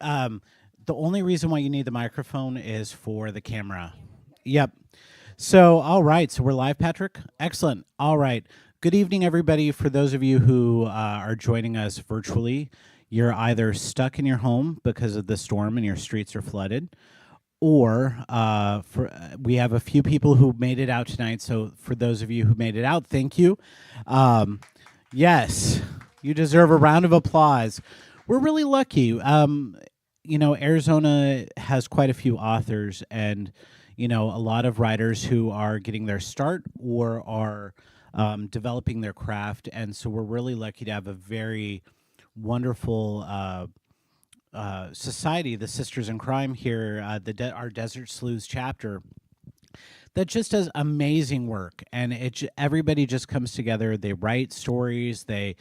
Um, the only reason why you need the microphone is for the camera. Yep. So, all right. So we're live, Patrick. Excellent. All right. Good evening, everybody. For those of you who are joining us virtually, you're either stuck in your home because of the storm and your streets are flooded, or we have a few people who made it out tonight. So, for those of you who made it out, thank you. Um, yes, you deserve a round of applause. We're really lucky. Arizona has quite a few authors and, a lot of writers who are getting their start or are developing their craft. And so we're really lucky to have a very wonderful society, the Sisters in Crime here, our Desert Sleuths chapter, that just does amazing work. And everybody just comes together. They write stories. They're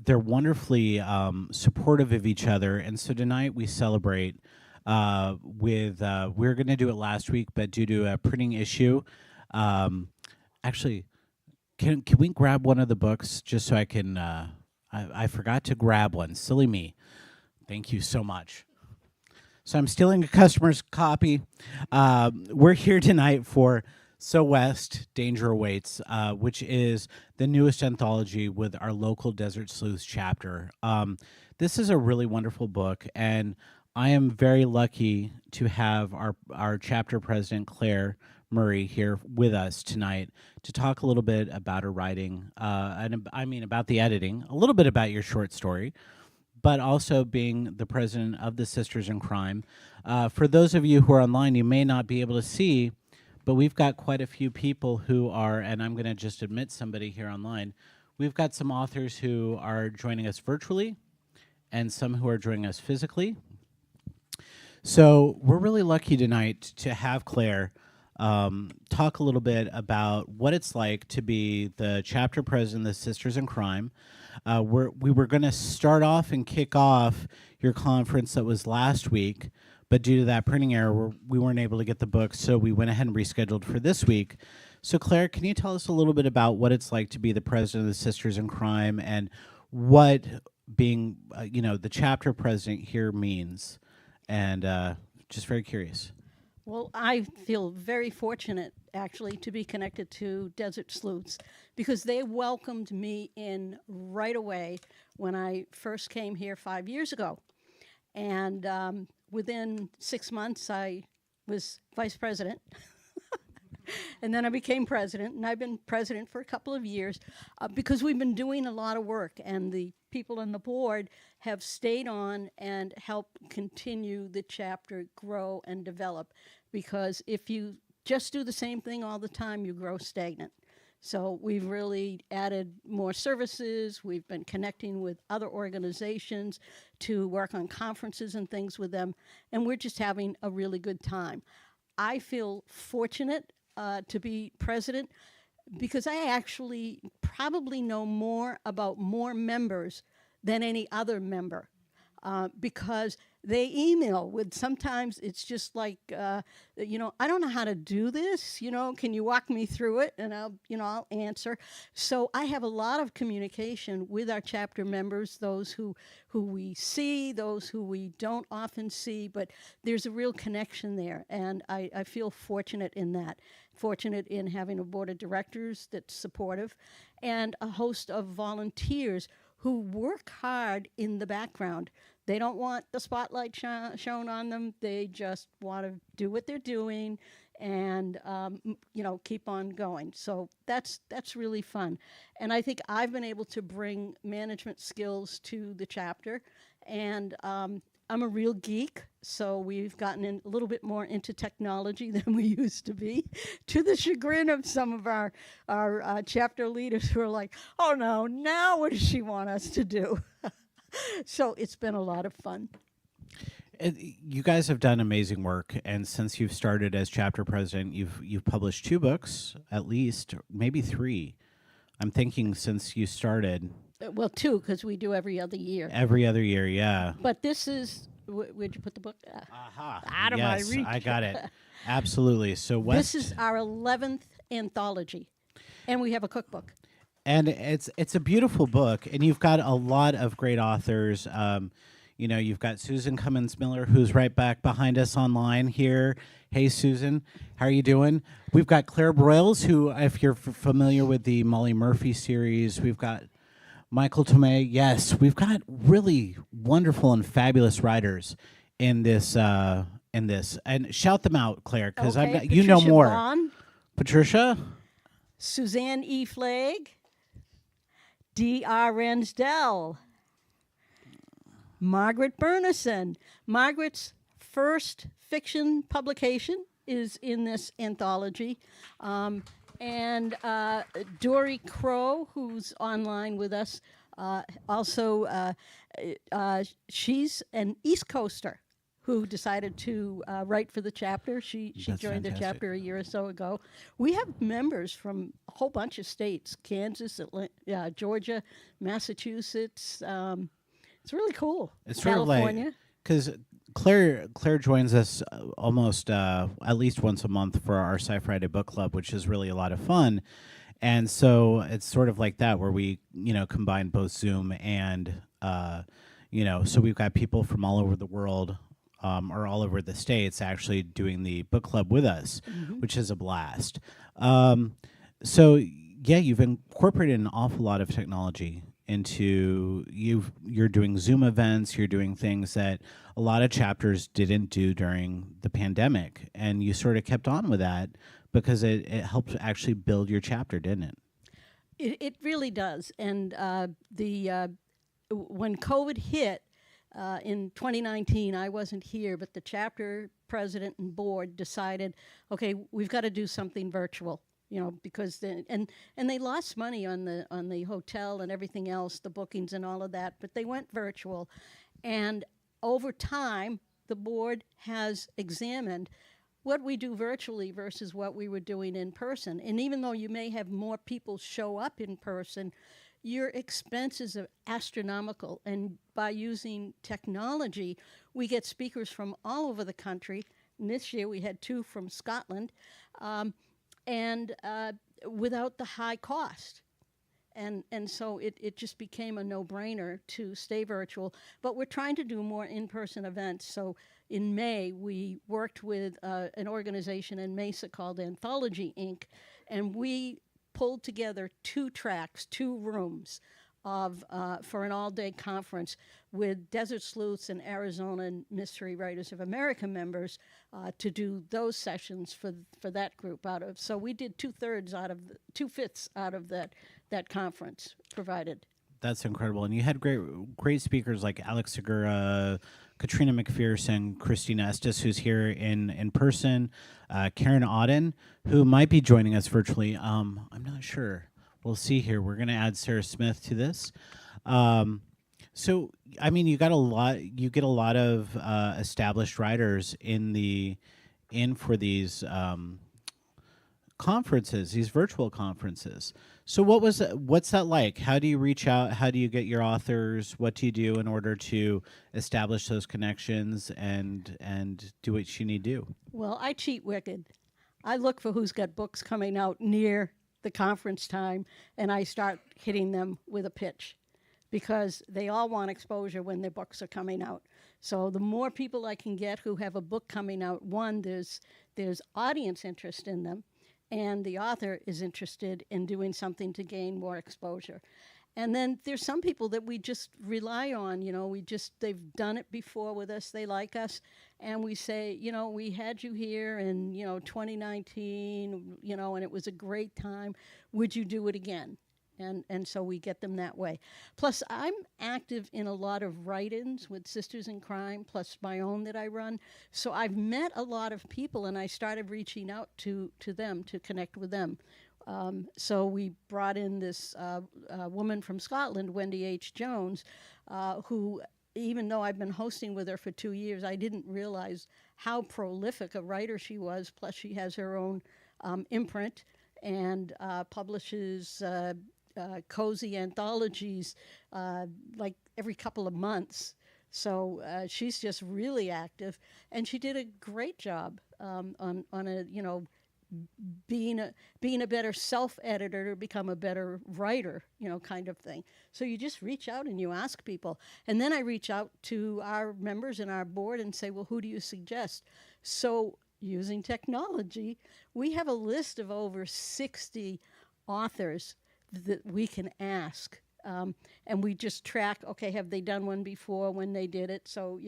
wonderfully supportive of each other. And so tonight we celebrate with we were going to do it last week, but due to a printing issue, actually, can we grab one of the books just so I can? I forgot to grab one. Silly me. Thank you so much. So I'm stealing a customer's copy. We're here tonight for So West, Danger Awaits, which is the newest anthology with our local Desert Sleuths chapter. This is a really wonderful book, and I am very lucky to have our chapter president, Claire Murray, here with us tonight to talk a little bit about her writing, and I mean about the editing, a little bit about your short story, but also being the president of the Sisters in Crime. For those of you who are online, you may not be able to see, but we've got quite a few people who are, and I'm going to just admit somebody here online. We've got some authors who are joining us virtually and some who are joining us physically. So we're really lucky tonight to have Claire talk a little bit about what it's like to be the chapter president of the Sisters in Crime. We were going to start off and kick off your conference that was last week, but due to that printing error, we weren't able to get the book, so we went ahead and rescheduled for this week. So, Claire, can you tell us a little bit about what it's like to be the president of the Sisters in Crime and what being, the chapter president here means? And just very curious. Well, I feel very fortunate, actually, to be connected to Desert Sleuths because they welcomed me in right away when I first came here 5 years ago. And within 6 months, I was vice president. And then I became president, and I've been president for a couple of years because we've been doing a lot of work, and the people on the board have stayed on and helped continue the chapter grow and develop. Because if you just do the same thing all the time, you grow stagnant. So we've really added more services. We've been connecting with other organizations to work on conferences and things with them, and we're just having a really good time. I feel fortunate to be president because I actually probably know more about more members than any other member because they email with sometimes it's just like, I don't know how to do this, can you walk me through it? And I'll answer. So I have a lot of communication with our chapter members, those who we see, those who we don't often see, but there's a real connection there. And I feel fortunate in that, fortunate in having a board of directors that's supportive and a host of volunteers who work hard in the background. They don't want the spotlight shown on them. They just want to do what they're doing and, keep on going. So that's really fun. And I think I've been able to bring management skills to the chapter. And I'm a real geek, so we've gotten a little bit more into technology than we used to be, to the chagrin of some of our chapter leaders who are like, oh no, now what does she want us to do? So it's been a lot of fun. You guys have done amazing work, and since you've started as chapter president, you've published 2 books, at least, maybe 3. I'm thinking since you started. Well, 2, because we do every other year. Every other year, yeah. But this is, where'd you put the book? Out of yes, my reach. I got it. Absolutely. So This is our 11th anthology, and we have a cookbook. And it's a beautiful book, and you've got a lot of great authors. You've got Susan Cummins Miller, who's right back behind us online here. Hey, Susan, how are you doing? We've got Claire Broyles, who, if you're familiar with the Molly Murphy series, we've got Michael Tomei. Yes, we've got really wonderful and fabulous writers in this. And shout them out, Claire, because Okay, you know Patricia more. Bond, Patricia, Suzanne E. Flagg, D.R. Ransdell, Margaret Bernison. Margaret's first fiction publication is in this anthology. And Dory Crow, who's online with us, also, she's an East Coaster who decided to write for the chapter. She That's joined the fantastic. chapter a year or so ago. We have members from a whole bunch of states: Kansas, Georgia, Massachusetts. It's really cool. it's sort of like California. because Claire joins us almost at least once a month for our Sci Friday book club, which is really a lot of fun. And so it's sort of like that where we combine both Zoom and so we've got people from all over the world. Or all over the states actually doing the book club with us, which is a blast. So yeah, you've incorporated an awful lot of technology into you're doing Zoom events, you're doing things that a lot of chapters didn't do during the pandemic, and you sort of kept on with that because it helped actually build your chapter, didn't it? It really does. And when COVID hit in 2019, I wasn't here, but the chapter president and board decided, okay, we've got to do something virtual. Because and they lost money on the hotel and everything else, the bookings and all of that, but they went virtual. And over time, the board has examined what we do virtually versus what we were doing in person. And even though you may have more people show up in person, your expenses are astronomical. And by using technology, we get speakers from all over the country. And this year we had 2 from Scotland, and without the high cost. And so it just became a no-brainer to stay virtual. But we're trying to do more in-person events. So in May, we worked with an organization in Mesa called Anthology, Inc., and we pulled together 2 tracks, 2 rooms for an all-day conference with Desert Sleuths and Arizona Mystery Writers of America members to do those sessions for that group so we did 2/5 out of that conference provided. That's incredible. And you had great speakers like Alex Segura, Katrina McPherson, Christina Estes, who's here in person, Karen Auden, who might be joining us virtually. I'm not sure. We'll see here. We're going to add Sarah Smith to this. So, I mean, you get a lot of established writers in for these conferences, these virtual conferences. So what's that like? How do you reach out? How do you get your authors? What do you do in order to establish those connections and do what you need to do? Well, I cheat wicked. I look for who's got books coming out near the conference time, and I start hitting them with a pitch because they all want exposure when their books are coming out. So the more people I can get who have a book coming out, one, there's audience interest in them, and the author is interested in doing something to gain more exposure. And then there's some people that we just rely on, they've done it before with us, they like us, and we say, we had you here in, 2019, and it was a great time. Would you do it again? And so we get them that way. Plus, I'm active in a lot of write-ins with Sisters in Crime, plus my own that I run. So I've met a lot of people, and I started reaching out to them to connect with them. So we brought in this woman from Scotland, Wendy H. Jones, who, even though I've been hosting with her for 2 years, I didn't realize how prolific a writer she was. Plus, she has her own imprint and publishes cozy anthologies like every couple of months. So she's just really active, and she did a great job on a being a better self editor to become a better writer, kind of thing. So you just reach out and you ask people, and then I reach out to our members and our board and say, well, who do you suggest? So using technology, we have a list of over 60 authors that we can ask. And we just track, okay, have they done one before, when they did it? So,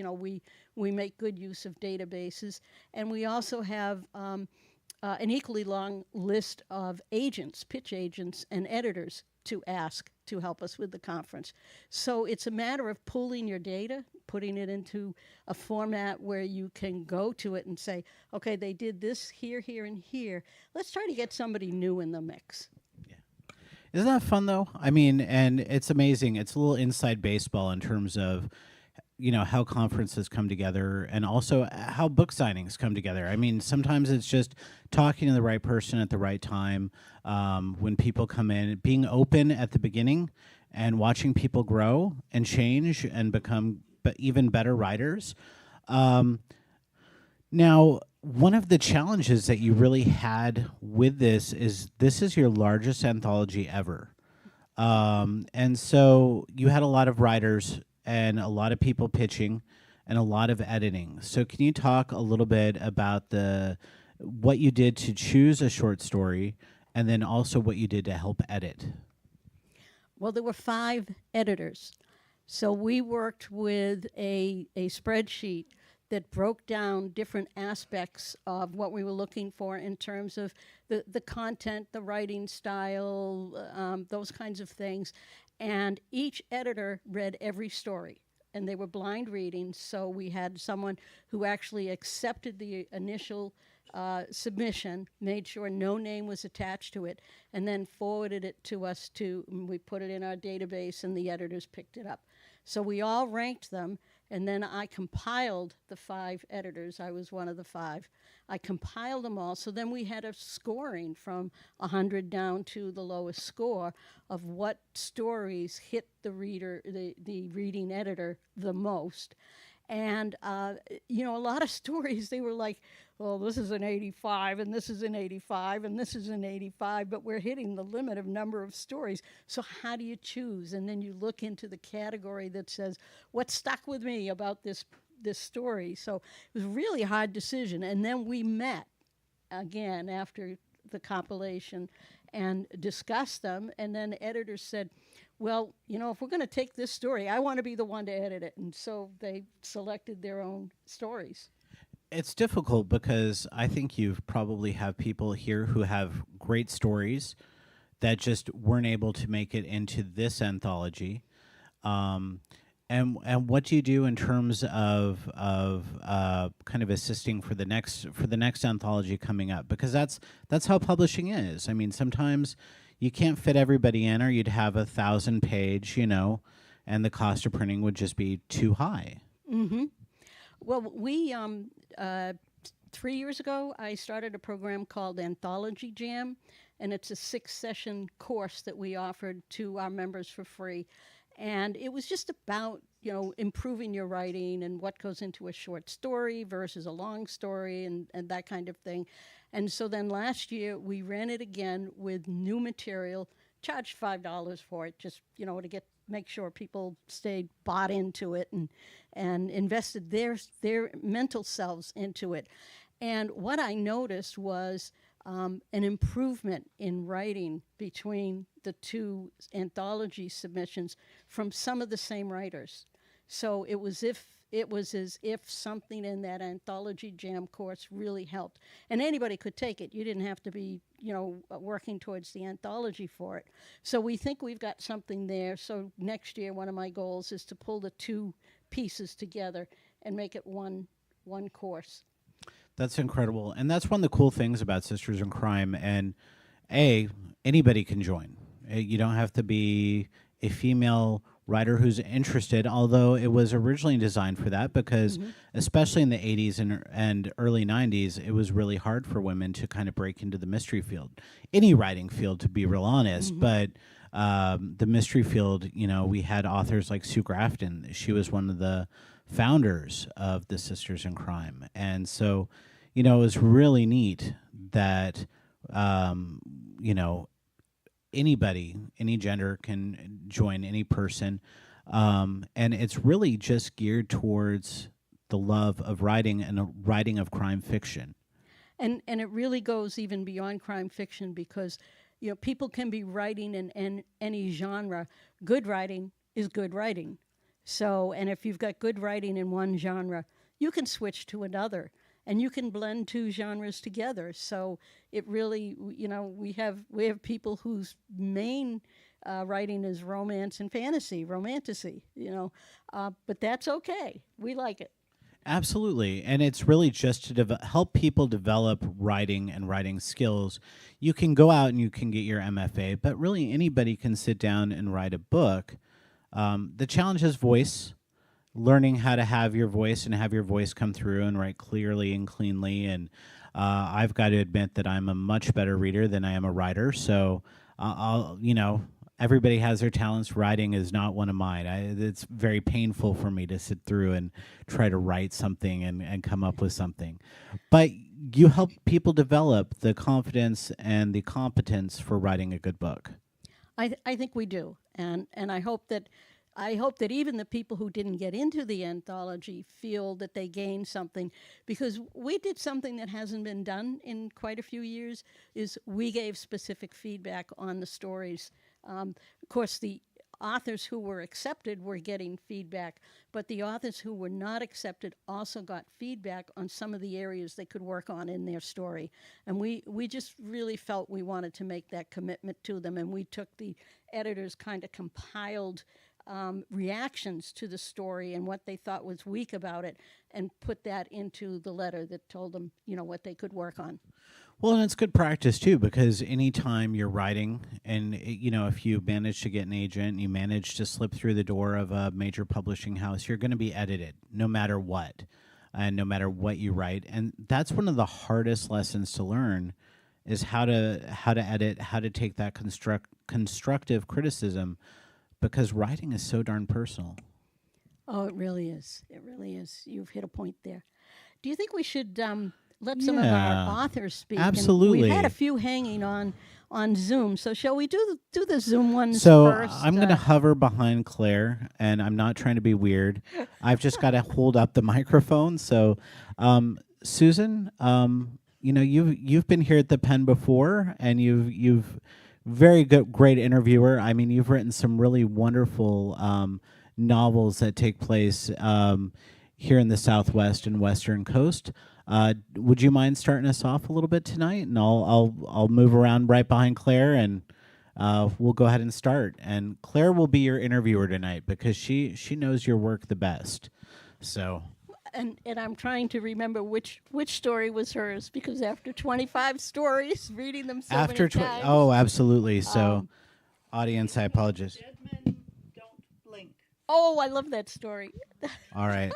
we make good use of databases. And we also have an equally long list of agents, pitch agents, and editors to ask to help us with the conference. So it's a matter of pulling your data, putting it into a format where you can go to it and say, okay, they did this here, here, and here. Let's try to get somebody new in the mix. Isn't that fun though? I mean, and it's amazing. It's a little inside baseball in terms of, how conferences come together and also how book signings come together. I mean, sometimes it's just talking to the right person at the right time. When people come in, being open at the beginning and watching people grow and change and become even better writers. Now, one of the challenges that you really had with this is your largest anthology ever. And so you had a lot of writers and a lot of people pitching and a lot of editing. So can you talk a little bit about what you did to choose a short story and then also what you did to help edit? Well, there were 5 editors. So we worked with a spreadsheet that broke down different aspects of what we were looking for in terms of the content, the writing style, those kinds of things. And each editor read every story, and they were blind readings. So we had someone who actually accepted the initial submission, made sure no name was attached to it, and then forwarded it to us we put it in our database, and the editors picked it up. So we all ranked them, and then I compiled the 5 editors. I was one of the 5. I compiled them all. So then we had a scoring from 100 down to the lowest score of what stories hit the reader, the reading editor, the most. And, a lot of stories, they were like, well, this is an 85, and this is an 85, and this is an 85, but we're hitting the limit of number of stories. So how do you choose? And then you look into the category that says, what stuck with me about this story? So it was a really hard decision. And then we met again after the compilation and discussed them. And then the editors said, well, if we're going to take this story, I want to be the one to edit it. And so they selected their own stories. It's difficult because I think you probably have people here who have great stories that just weren't able to make it into this anthology. And what do you do in terms of kind of assisting for the next anthology coming up? Because that's how publishing is. I mean, sometimes you can't fit everybody in, or you'd have 1,000-page, and the cost of printing would just be too high. Mm-hmm. Well, we 3 years ago, I started a program called Anthology Jam, and it's a 6-session course that we offered to our members for free. And it was just about, improving your writing and what goes into a short story versus a long story and that kind of thing. And so then last year we ran it again with new material, charged $5 for it, just, to make sure people stayed bought into it and invested their mental selves into it. And what I noticed was an improvement in writing between the 2 anthology submissions from some of the same writers. So it was as if something in that Anthology Jam course really helped. And anybody could take it. You didn't have to be, working towards the anthology for it. So we think we've got something there. So next year, one of my goals is to pull the 2 pieces together and make it one course. That's incredible. And that's one of the cool things about Sisters in Crime. And anybody can join. You don't have to be a female writer who's interested, although it was originally designed for that because especially in the 80s and early 90s, it was really hard for women to kind of break into the mystery field. Any writing field, to be real honest, but the mystery field, we had authors like Sue Grafton. She was one of the founders of the Sisters in Crime. And so, it was really neat that um, you know anybody, any gender can join, any person, and it's really just geared towards the love of writing and a writing of crime fiction. And it really goes even beyond crime fiction because people can be writing in any genre. Good writing is good writing. So, and if you've got good writing in one genre, you can switch to another and you can blend two genres together. So it really, we have people whose main writing is romance and fantasy, romantasy, but that's okay. We like it. Absolutely. And it's really just to help people develop writing and writing skills. You can go out and you can get your MFA, but really anybody can sit down and write a book. The challenge is voice, learning how to have your voice and have your voice come through and write clearly and cleanly. And I've got to admit that I'm a much better reader than I am a writer. So everybody has their talents. Writing is not one of mine. It's very painful for me to sit through and try to write something and come up with something. But you help people develop the confidence and the competence for writing a good book. I think we do, and I hope that even the people who didn't get into the anthology feel that they gained something, because we did something that hasn't been done in quite a few years. Is we gave specific feedback on the stories. Of course, the authors who were accepted were getting feedback, but the authors who were not accepted also got feedback on some of the areas they could work on in their story. And we just really felt we wanted to make that commitment to them. And we took the editors kind of compiled reactions to the story and what they thought was weak about it and put that into the letter that told them, what they could work on. Well, and it's good practice too, because anytime you're writing, and if you manage to get an agent, you manage to slip through the door of a major publishing house, you're going to be edited no matter what, and no matter what you write. And that's one of the hardest lessons to learn, is how to edit, how to take that constructive criticism, because writing is so darn personal. Oh, it really is. It really is. You've hit a point there. Do you think we should let some of our Yeah, authors speak? And we've had a absolutely. few hanging on Zoom. So shall we do the Zoom ones So first? I'm going to hover behind Claire, and I'm not trying to be weird. I've just got to hold up the microphone. So, Susan, you've been here at the pen before, and you've very good, great interviewer. I mean, you've written some really wonderful novels that take place here in the Southwest and Western Coast. Would you mind starting us off a little bit tonight? And I'll move around right behind Claire, and we'll go ahead and start. And Claire will be your interviewer tonight because she knows your work the best. So and I'm trying to remember which story was hers, because after 25 stories, reading them so many after times. oh, absolutely. So audience, I apologize. Dead men don't blink. Oh, I love that story. All right.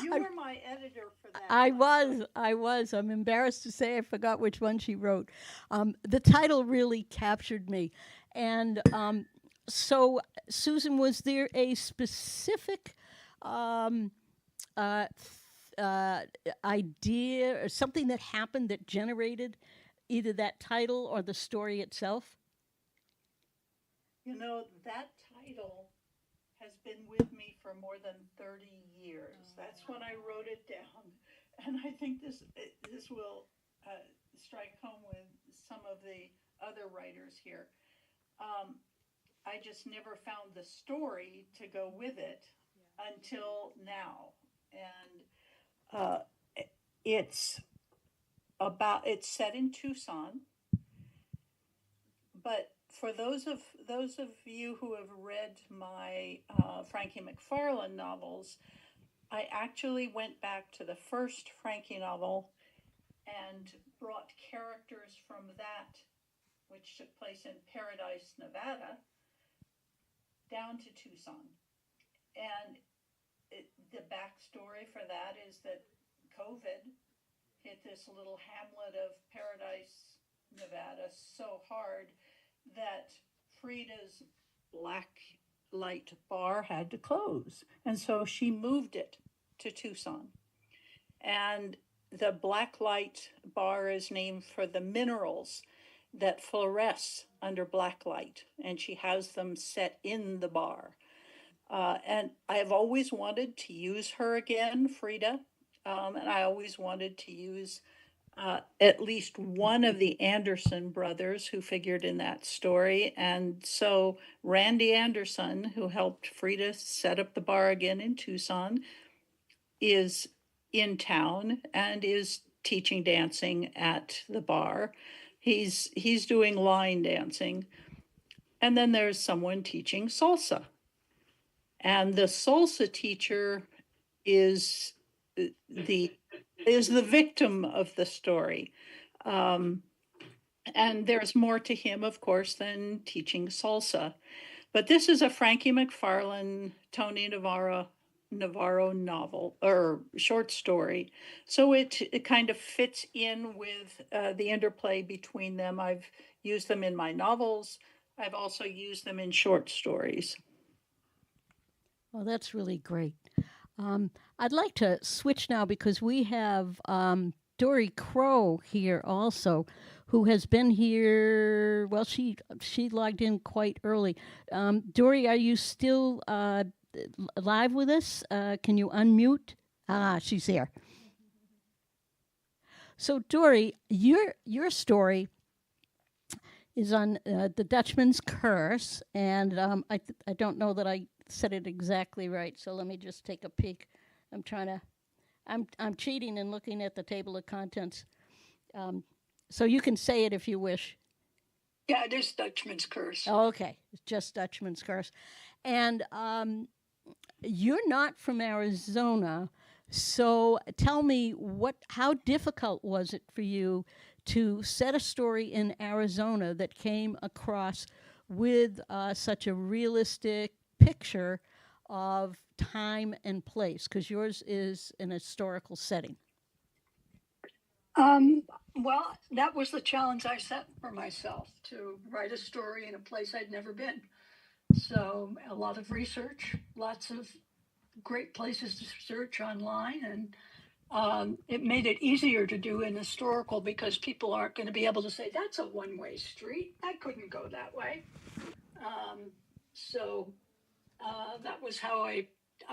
You were my editor for that I one. was. I was. I'm embarrassed to say I forgot which one she wrote. The title really captured me. And so, Susan, was there a specific um, uh, idea or something that happened that generated either that title or the story itself? You know, that title has been with me for more than 30 years. That's when I wrote it down. And I think this will strike home with some of the other writers here. Um, I just never found the story to go with it until now. And uh, it's it's set in Tucson, but for those of you who have read my Frankie McFarlane novels, I actually went back to the first Frankie novel and brought characters from that, which took place in Paradise, Nevada, down to Tucson. And the backstory for that is that COVID hit this little hamlet of Paradise, Nevada so hard that Frida's black light bar had to close. And so she moved it to Tucson. And the black light bar is named for the minerals that fluoresce under black light, and she has them set in the bar. And I've always wanted to use her again, Frida, and I always wanted to use at least one of the Anderson brothers who figured in that story. And so Randy Anderson, who helped Frida set up the bar again in Tucson, is in town and is teaching dancing at the bar. He's doing line dancing. And then there's someone teaching salsa. And the salsa teacher is the victim of the story. And there's more to him, of course, than teaching salsa. But this is a Frankie McFarlane, Tony Navarro novel or short story. So it kind of fits in with the interplay between them. I've used them in my novels. I've also used them in short stories. Well, that's really great. I'd like to switch now because we have Dory Crow here also, who has been here. Well, she logged in quite early. Dory, are you still live with us? Can you unmute? Ah, she's there. So, Dory, your story is on the Dutchman's Curse, and I don't know that I said it exactly right. So let me just take a peek. I'm cheating and looking at the table of contents. So you can say it if you wish. Yeah, it is Dutchman's Curse. Oh, okay, it's just Dutchman's Curse, and you're not from Arizona, so tell me how difficult was it for you to set a story in Arizona that came across with such a realistic picture of time and place, because yours is an historical setting. Well, that was the challenge I set for myself, to write a story in a place I'd never been. So a lot of research, lots of great places to search online, and it made it easier to do in historical because people aren't going to be able to say, that's a one-way street. I couldn't go that way. So that was how I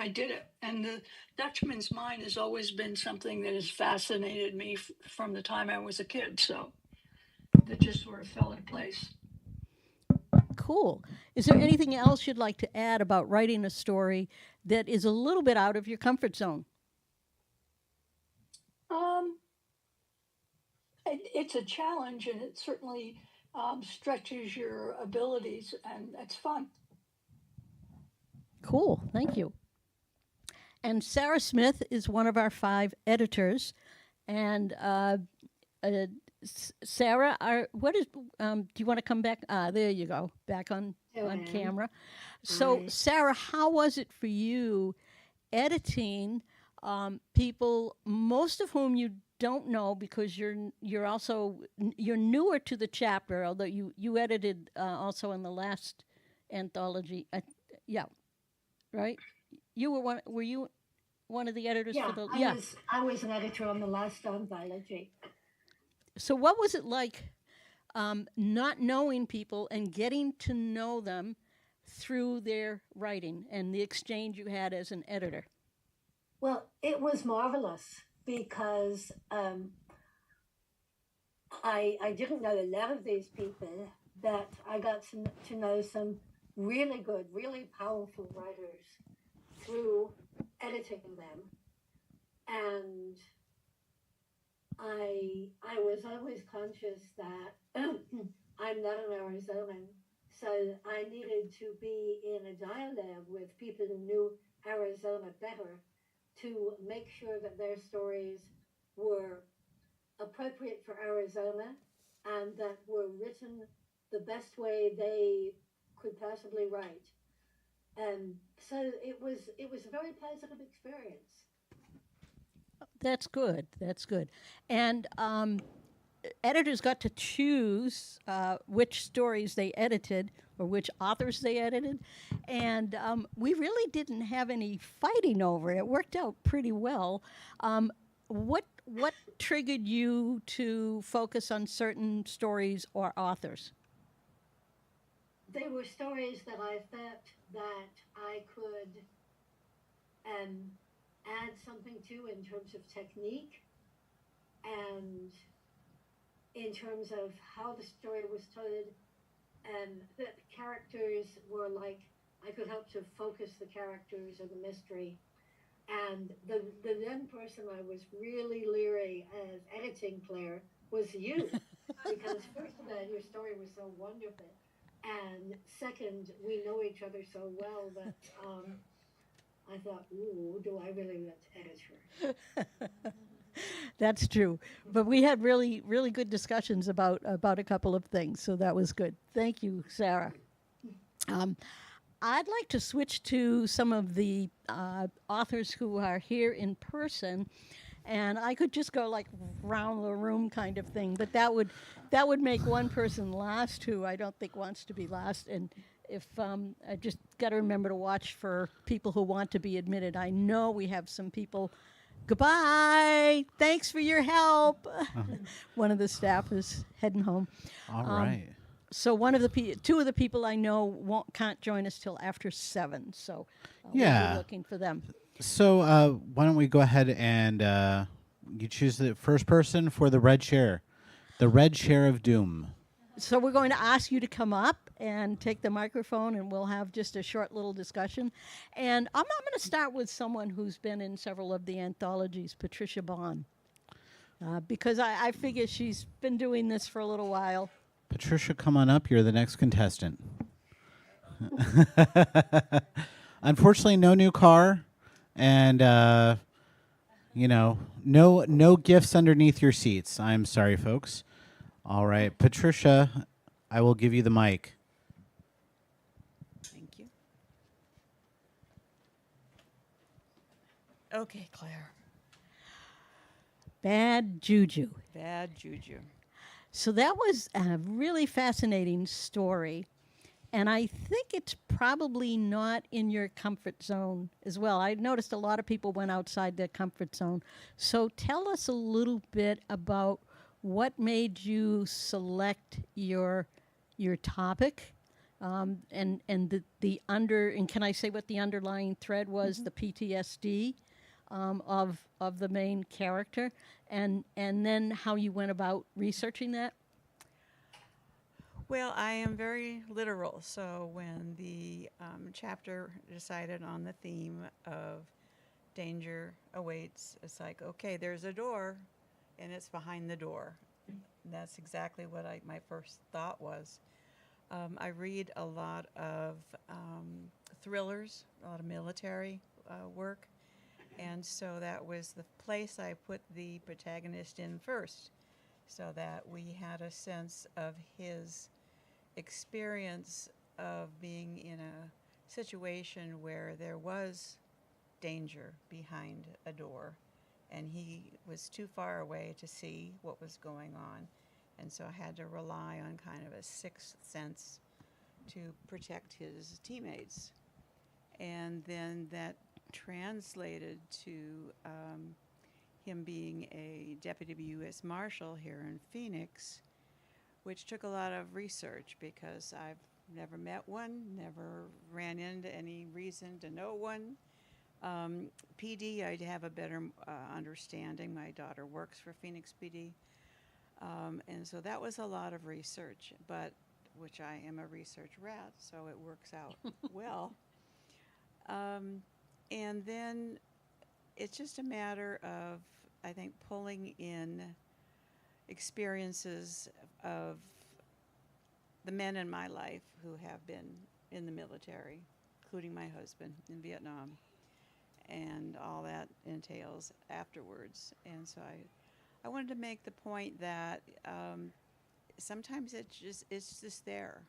did it. And the Dutchman's Mine has always been something that has fascinated me from the time I was a kid. So that just sort of fell in place. Cool. Is there anything else you'd like to add about writing a story that is a little bit out of your comfort zone? It's a challenge, and it certainly stretches your abilities, and it's fun. Cool. Thank you. And Sarah Smith is one of our 5 editors. And Sarah, do you want to come back? There you go, back on camera. So, Hi. Sarah, how was it for you editing people, most of whom you don't know because you're newer to the chapter, although you edited also in the last anthology. Yeah, right. Were you one of the editors Yeah, for the? I was an editor on the last anthology. So what was it like not knowing people and getting to know them through their writing and the exchange you had as an editor? Well, it was marvelous because I didn't know a lot of these people, but I got to know some really good, really powerful writers through editing them. And I was always conscious that I'm not an Arizonan, so I needed to be in a dialogue with people who knew Arizona better to make sure that their stories were appropriate for Arizona and that were written the best way they could possibly write. And so it was a very positive experience. That's good. That's good. And editors got to choose which stories they edited or which authors they edited. And we really didn't have any fighting over it. It worked out pretty well. what triggered you to focus on certain stories or authors? They were stories that I felt that I could um, add something to in terms of technique and in terms of how the story was told. The characters were like, I could help to focus the characters or the mystery. And the then person I was really leery as editing, Claire, was you. Because first of all, your story was so wonderful. And second, we know each other so well that I thought, ooh, do I really want to edit her? That's true. But we had really, really good discussions about a couple of things, so that was good. Thank you, Sarah. Um, I'd like to switch to some of the authors who are here in person, and I could just go like round the room kind of thing, but that would make one person last who I don't think wants to be last. And if I just got to remember to watch for people who want to be admitted. I know we have some people. Goodbye. Thanks for your help. One of the staff is heading home. All right. So one of the two of the people I know can't join us till after 7. So we'll Yeah. be looking for them. So why don't we go ahead and you choose the first person for the red chair, the red chair of doom. So we're going to ask you to come up and take the microphone, and we'll have just a short little discussion. And I'm going to start with someone who's been in several of the anthologies, Patricia Bond, because I figure she's been doing this for a little while. Patricia, come on up. You're the next contestant. Unfortunately, no new car, and no gifts underneath your seats. I'm sorry, folks. All right, Patricia, I will give you the mic. Thank you. Okay, Claire. Bad Juju. Bad juju. So that was a really fascinating story. And I think it's probably not in your comfort zone as well. I noticed a lot of people went outside their comfort zone. So tell us a little bit about what made you select your topic, and can I say what the underlying thread was? The PTSD of the main character, and then how you went about researching that. Well, I am very literal, so when the chapter decided on the theme of danger awaits, it's like, okay, there's a door, and it's behind the door. And that's exactly what my first thought was. I read a lot of thrillers, a lot of military work, and so that was the place I put the protagonist in first, so that we had a sense of his experience of being in a situation where there was danger behind a door, and he was too far away to see what was going on, and so I had to rely on kind of a sixth sense to protect his teammates. And then that translated to him being a deputy U.S. Marshal here in Phoenix, which took a lot of research because I've never met one, never ran into any reason to know one. PD, I'd have a better understanding. My daughter works for Phoenix PD. And so that was a lot of research, but which I am a research rat, so it works out well. And then it's just a matter of, I think, pulling in experiences of the men in my life who have been in the military, including my husband in Vietnam, and all that entails afterwards. And so I wanted to make the point that sometimes it's just there,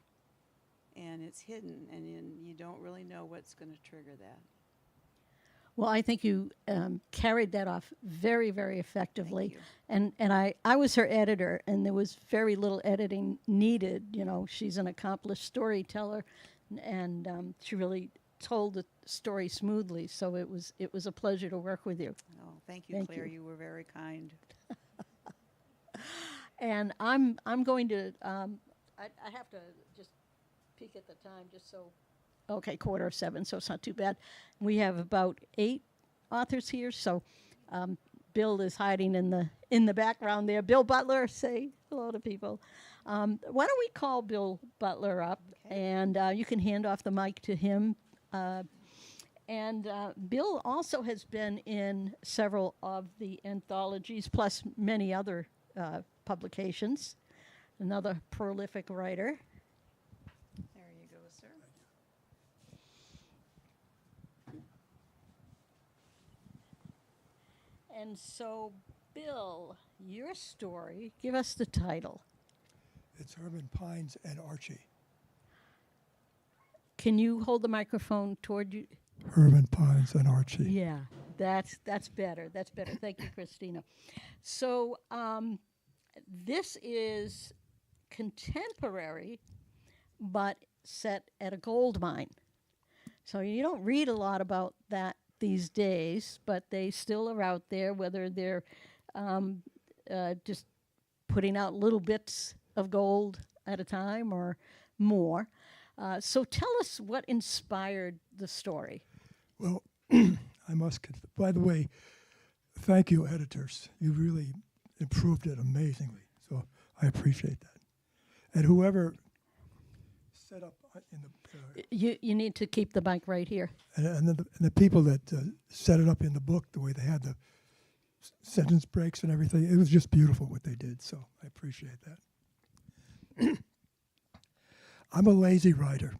and it's hidden, and you don't really know what's going to trigger that. Well, I think you carried that off very, very effectively. Thank you. And I was her editor, and there was very little editing needed. She's an accomplished storyteller, and she really told the story smoothly. So it was a pleasure to work with you. Oh, Thank you, Thank Claire. you. You were very kind. And I'm going to I have to just peek at the time just so. Okay, 6:45, so it's not too bad. We have about 8 authors here, so Bill is hiding in the background there. Bill Butler, say hello to people. Why don't we call Bill Butler up, Okay. and you can hand off the mic to him. And Bill also has been in several of the anthologies, plus many other publications. Another prolific writer. There you go, sir. And so, Bill, your story, give us the title. It's Herman Pines and Archie. Can you hold the microphone toward you? Herman Pines and Archie. Yeah, that's better. That's better. Thank you, Christina. So, this is contemporary, but set at a gold mine. So you don't read a lot about that these days, but they still are out there, whether they're just putting out little bits of gold at a time or more. So tell us what inspired the story. Well, I must, by the way, thank you, editors. You really improved it amazingly. So I appreciate that. And whoever set up in the You need to keep the mic right here. and the people that set it up in the book, the way they had the sentence breaks and everything, it was just beautiful what they did. So I appreciate that. I'm a lazy writer.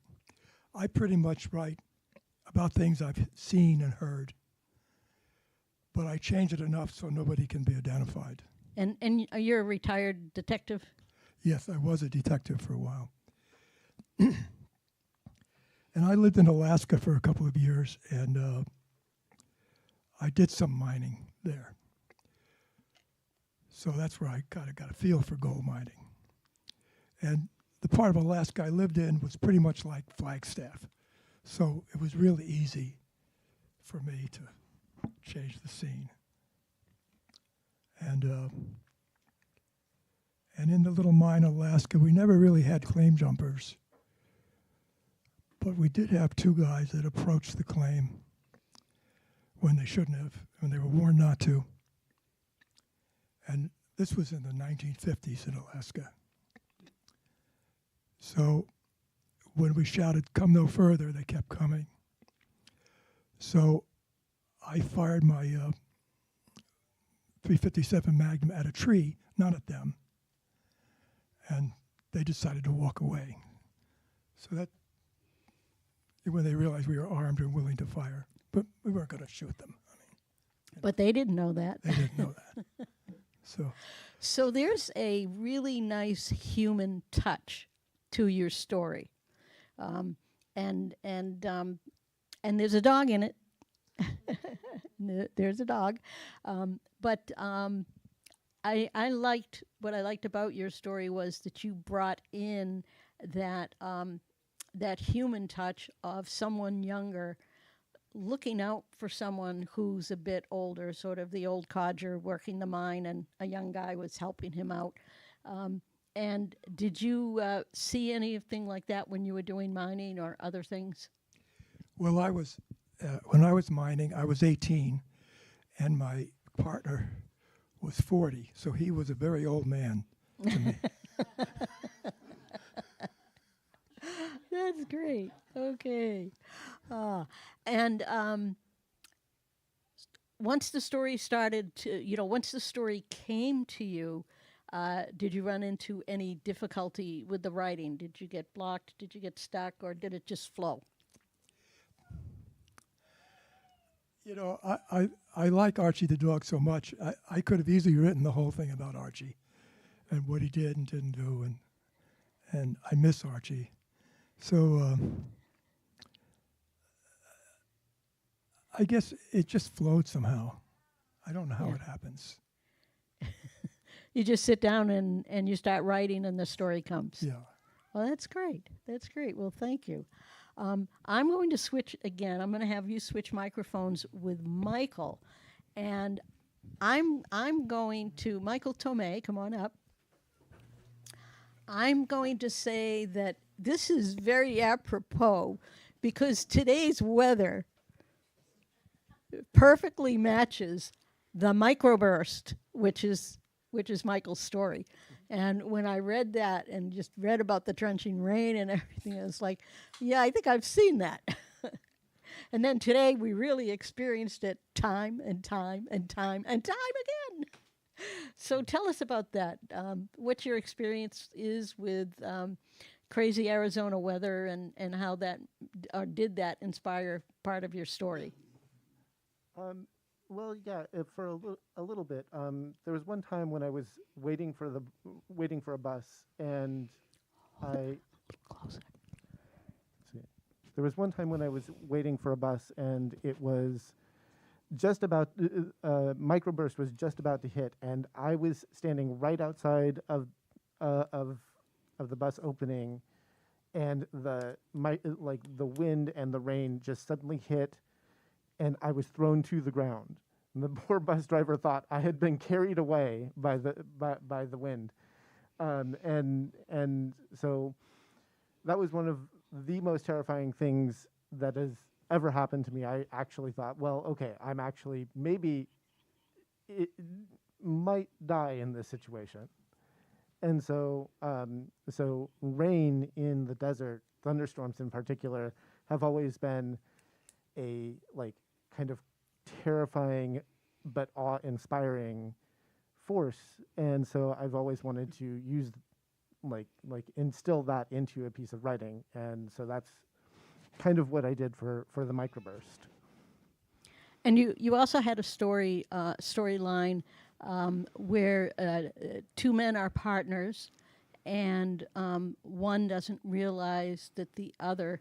I pretty much write about things I've seen and heard, but I change it enough so nobody can be identified. And you're a retired detective? Yes, I was a detective for a while. And I lived in Alaska for a couple of years, and I did some mining there. So that's where I kind of got a feel for gold mining. And the part of Alaska I lived in was pretty much like Flagstaff. So it was really easy for me to change the scene. And in the little mine in Alaska, we never really had claim jumpers. But we did have 2 guys that approached the claim when they shouldn't have, when they were warned not to. And this was in the 1950s in Alaska. So when we shouted, "Come no further," they kept coming. So I fired my .357 Magnum at a tree, not at them. And they decided to walk away. So that, when they realized we were armed and willing to fire, but we weren't going to shoot them. I mean, But they didn't know that. they didn't know that. So there's a really nice human touch to your story, and there's a dog in it. There's a dog, but I liked what I liked about your story was that you brought in that that human touch of someone younger looking out for someone who's a bit older, sort of the old codger working the mine, and a young guy was helping him out. And did you see anything like that when you were doing mining or other things? Well, I was, when I was mining, I was 18, and my partner was 40, so he was a very old man to me. That's great. Okay. And once the story started to, once the story came to you, did you run into any difficulty with the writing? Did you get blocked? Did you get stuck? Or did it just flow? You know, I like Archie the dog so much. I could have easily written the whole thing about Archie and what he did and didn't do, and I miss Archie. So I guess it just flowed somehow. I don't know how Yeah. it happens. You just sit down and you start writing and the story comes. Yeah. Well, that's great. That's great. Well, thank you. I'm going to switch again. I'm going to have you switch microphones with Michael. And I'm going to Michael Tomei. Come on up. I'm going to say that this is very apropos because today's weather perfectly matches the microburst, which is Michael's story. And when I read that and just read about the drenching rain and everything, I was like, yeah, I think I've seen that. And then today we really experienced it time and time and time and time again. So tell us about that. What your experience is with crazy Arizona weather and how that or did that inspire part of your story? Well, yeah, for a little bit. There was one time when I was waiting for a bus, and I. Closer. See. There was one time when I was waiting for a bus, and it was just about microburst was just about to hit, and I was standing right outside of the bus opening, and like the wind and the rain just suddenly hit, and I was thrown to the ground. And the poor bus driver thought I had been carried away by the wind, and so that was one of the most terrifying things that has ever happened to me. I actually thought, well, okay, I'm actually maybe it might die in this situation. And so rain in the desert, thunderstorms in particular, have always been a like kind of terrifying but awe-inspiring force. And so I've always wanted to use like instill that into a piece of writing. And so that's kind of what I did for the microburst. And you also had a storyline where two men are partners, and one doesn't realize that the other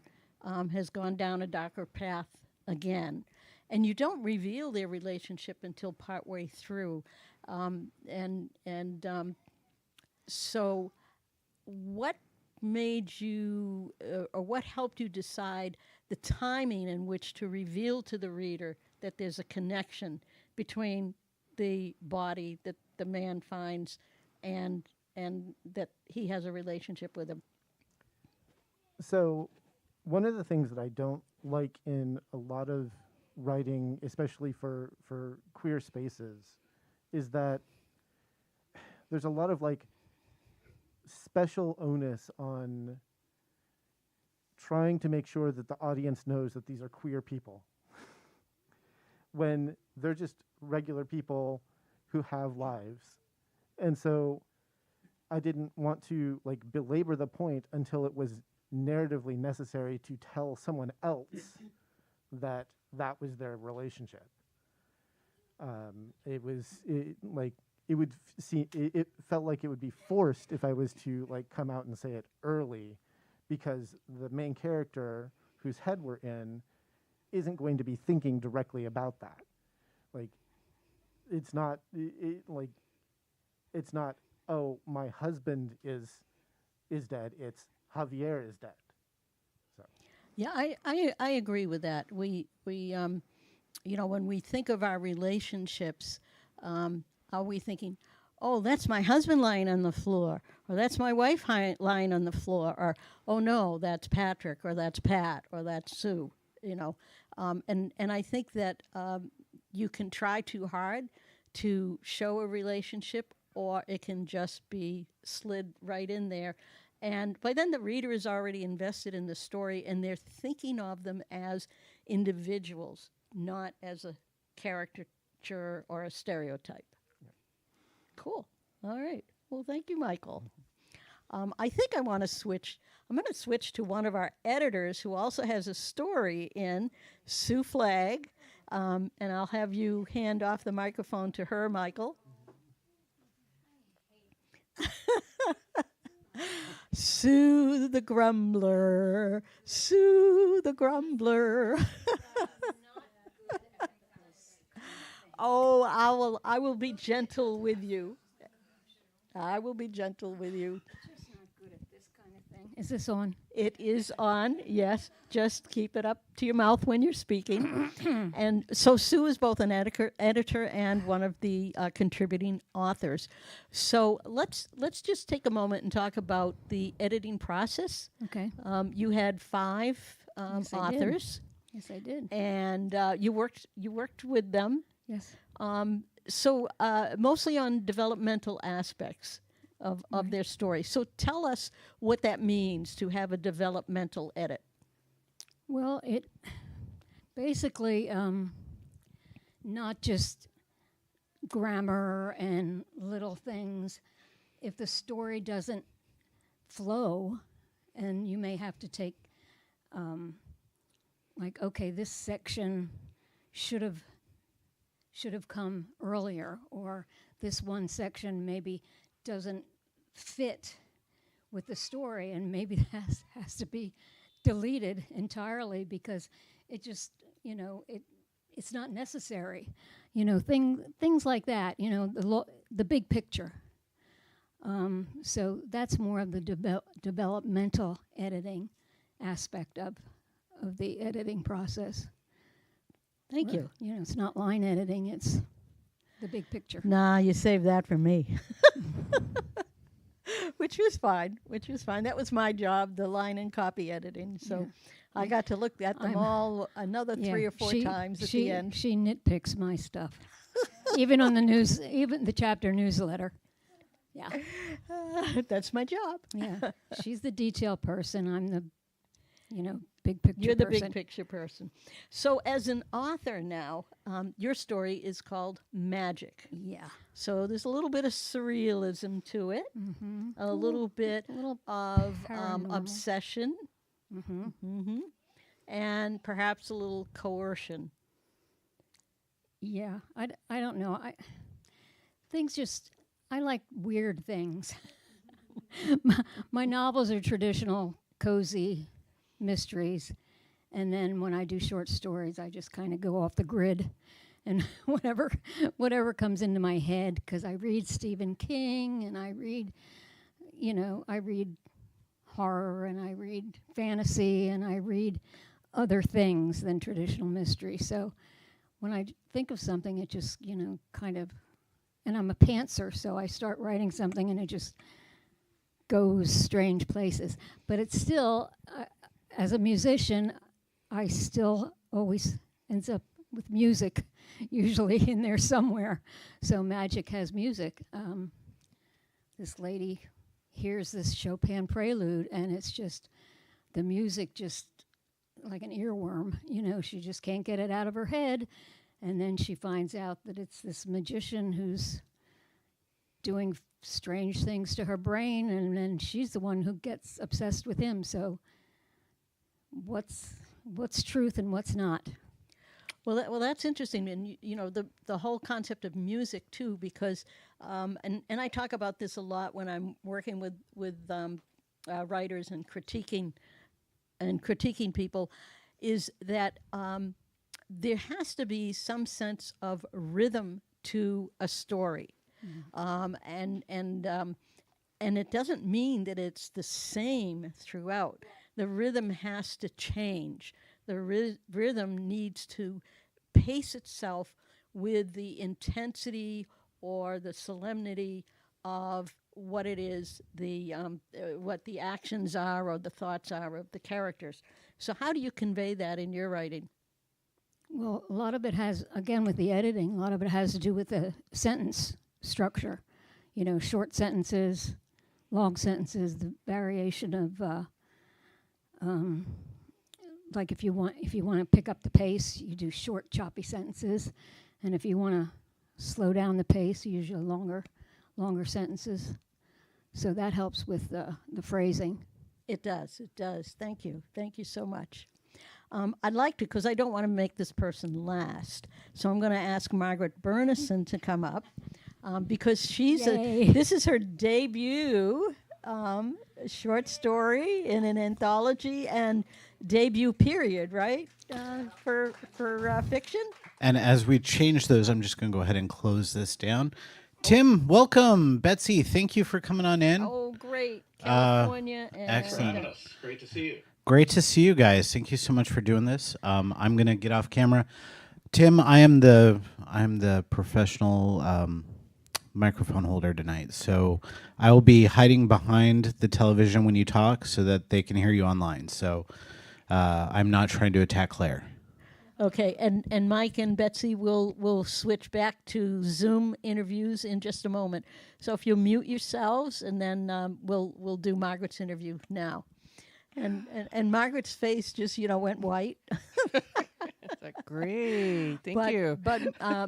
has gone down a darker path again. And you don't reveal their relationship until partway through. So what made you, or what helped you decide the timing in which to reveal to the reader that there's a connection between the body that the man finds and that he has a relationship with him? So one of the things that I don't like in a lot of writing, especially for queer spaces, is that there's a lot of like special onus on trying to make sure that the audience knows that these are queer people when they're just regular people who have lives. And so I didn't want to like belabor the point until it was narratively necessary to tell someone else that that was their relationship. It felt like it would be forced if I was to like come out and say it early, because the main character whose head we're in isn't going to be thinking directly about that. Like, it's not it's not, oh, my husband is dead. It's Javier is dead. So Yeah, I agree with that. We when we think of our relationships, are we thinking, oh, that's my husband lying on the floor, or that's my wife lying on the floor, or oh no, that's Patrick, or that's Pat, or that's Sue, and I think that you can try too hard to show a relationship, or it can just be slid right in there. And by then the reader is already invested in the story, and they're thinking of them as individuals, not as a caricature or a stereotype. yeah. Cool. All right. Well, thank you, Michael. I think I want to switch. I'm going to switch to one of our editors who also has a story in, Sue Flagg. And I'll have you hand off the microphone to her, Michael. Sue the Grumbler. Sue the Grumbler. Oh, I will be gentle with you. I will be gentle with you. Just not good at this kind of thing. Is this on? It is on, yes. Just keep it up to your mouth when you're speaking. And so Sue is both an editor and one of the contributing authors. So let's just take a moment and talk about the editing process. Okay. You had 5 Yes, I did. authors, Yes, I did. and you worked with them. Yes. So mostly on developmental aspects of their story. So tell us what that means to have a developmental edit. Well, it basically not just grammar and little things. If the story doesn't flow, and you may have to take, like, okay, this section should have come earlier, or this one section maybe doesn't fit with the story, and maybe that has to be deleted entirely because it just, it's not necessary. Things like that, the big picture. So that's more of the developmental editing aspect of the editing process. Thank you. It's not line editing, it's the big picture. Nah, you saved that for me. Which was fine. That was my job, the line and copy editing. So Yeah. I got to look at them all another 3 or 4 times at the end. She nitpicks my stuff. Even on the news, even the chapter newsletter. Yeah. That's my job. Yeah. She's the detail person. I'm the, big picture You're the person. big picture person. So as an author now, your story is called Magic. Yeah. So there's a little bit of surrealism to it, Mm-hmm. a little bit little of paranormal. obsession, Mm-hmm. and perhaps a little coercion. Yeah. I don't know. I like weird things. my novels are traditional, cozy mysteries. And then when I do short stories, I just kind of go off the grid and whatever comes into my head, because I read Stephen King and I read horror and I read fantasy and I read other things than traditional mystery. So when I think of something, it just, kind of, and I'm a pantser, so I start writing something and it just goes strange places. But it's still, as a musician, I still always ends up with music, usually in there somewhere. So magic has music. This lady hears this Chopin prelude, and it's just, the music just like an earworm. She just can't get it out of her head. And then she finds out that it's this magician who's doing strange things to her brain, and then she's the one who gets obsessed with him. So what's truth and what's not? Well, that's interesting, and the whole concept of music too, because and I talk about this a lot when I'm working with writers and critiquing people, is that there has to be some sense of rhythm to a story, and it doesn't mean that it's the same throughout. The rhythm has to change. The rhythm needs to pace itself with the intensity or the solemnity of what it is, what the actions are or the thoughts are of the characters. So how do you convey that in your writing? Well, a lot of it has, again, with the editing, a lot of it has to do with the sentence structure. Short sentences, long sentences, the variation of, like if you want to pick up the pace, you do short, choppy sentences, and if you want to slow down the pace, you usually longer sentences. So that helps with the phrasing. It does. Thank you so much. I'd like to, because I don't want to make this person last, so I'm going to ask Margaret Bernison to come up, because this is her debut short story in an anthology and debut period, right? For fiction. And as we change those, I'm just going to go ahead and close this down. Tim, welcome. Betsy, thank you for coming on in. Oh, great. great. Uh, California and excellent. Great to see you. Great to see you guys. Thank you so much for doing this. I'm gonna get off camera. Tim, I'm the professional microphone holder tonight, so I will be hiding behind the television when you talk, so that they can hear you online. So I'm not trying to attack Claire. Okay, and Mike and Betsy will switch back to Zoom interviews in just a moment. So if you'll mute yourselves, and then we'll do Margaret's interview now. And Margaret's face just went white. Great, thank but, you. But oh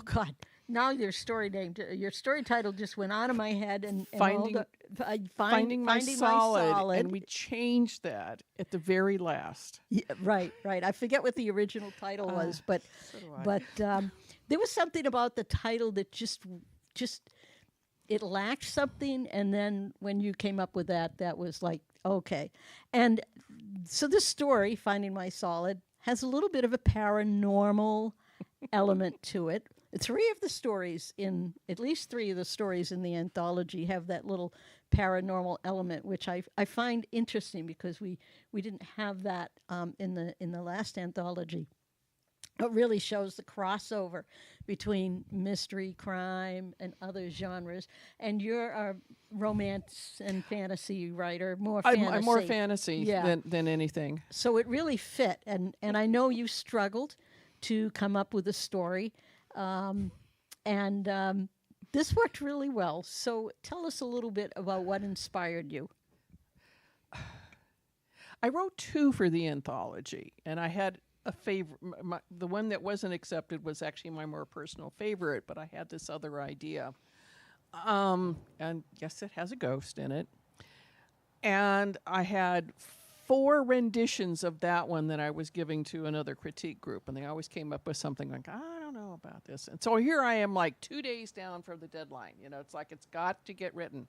God. Now your story title just went out of my head, and Finding my solid, and we changed that at the very last. Yeah, right. I forget what the original title was, but so do I. but there was something about the title that just it lacked something, and then when you came up with that was like, okay. And so this story, Finding My Solid, has a little bit of a paranormal element to it. At least three of the stories in the anthology have that little paranormal element, which I find interesting, because we didn't have that in the last anthology. It really shows the crossover between mystery, crime, and other genres. And you're a romance and fantasy writer, more fantasy. I'm more fantasy Yeah. than anything. So it really fit. And I know you struggled to come up with a story. This worked really well. So tell us a little bit about what inspired you. I wrote 2 for the anthology, and I had a favorite. The one that wasn't accepted was actually my more personal favorite, but I had this other idea. And yes, it has a ghost in it. And I had 4 renditions of that one that I was giving to another critique group, and they always came up with something like, I don't know about this. And so here I am, like 2 days down from the deadline. It's like it's got to get written.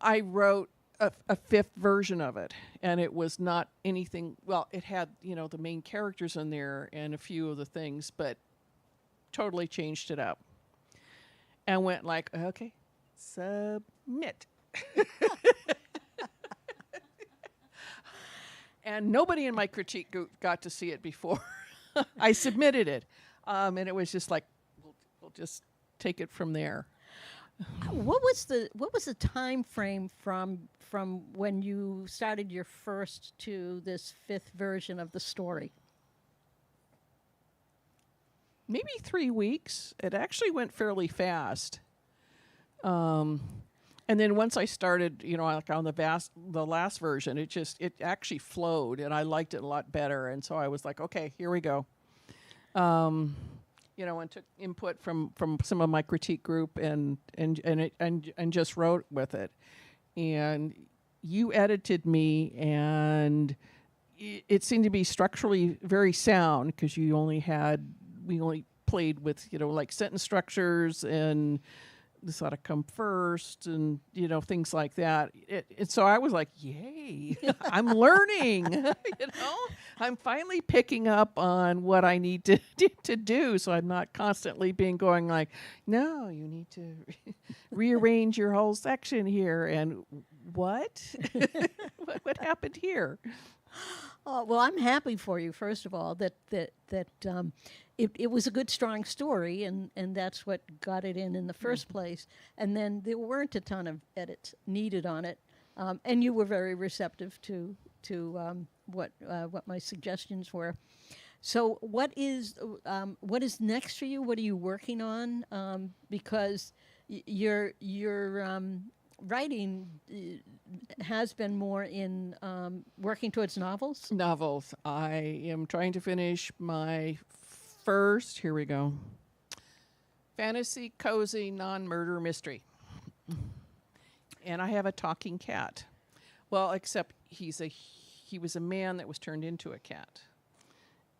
I wrote a 5th version of it, and it was not anything. Well, it had the main characters in there and a few of the things, but totally changed it up and went like, okay, submit. And nobody in my critique group got to see it before I submitted it, and it was just like, we'll just take it from there. What was the time frame from when you started your first to this 5th version of the story? Maybe 3 weeks. It actually went fairly fast. And then once I started, like on the last version, it actually flowed, and I liked it a lot better. And so I was like, okay, here we go. And took input from some of my critique group and just wrote with it. And you edited me, and it seemed to be structurally very sound, because we only played with like sentence structures, and this ought to come first, and things like that. And so I was like, yay, I'm learning. I'm finally picking up on what I need to do, so I'm not constantly going like, no, you need to rearrange your whole section here, and what what happened here? Oh, well, I'm happy for you, first of all, that it was a good, strong story, and that's what got it in the first place. And then there weren't a ton of edits needed on it, and you were very receptive to what my suggestions were. So what is next for you? What are you working on? Because your writing has been more in working towards novels. Novels. I am trying to finish my first, here we go, fantasy, cozy, non-murder mystery. And I have a talking cat. Well, except he was a man that was turned into a cat.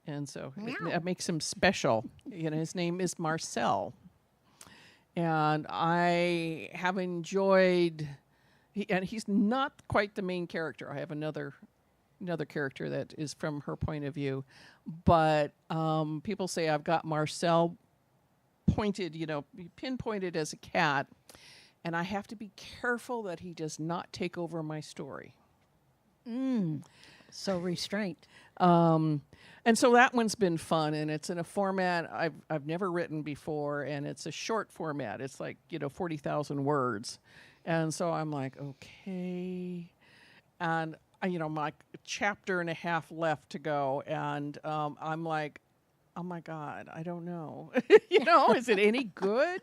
And so that makes him special. His name is Marcel. And I have enjoyed, and he's not quite the main character. I have another character that is from her point of view. But people say I've got Marcel pinpointed as a cat. and I have to be careful that he does not take over my story. So restraint. And so that one's been fun, and it's in a format I've never written before, and it's a short format. It's like 40,000 words, and so I'm like, okay, and my chapter and a half left to go, and I'm like, oh my God, I don't know, is it any good?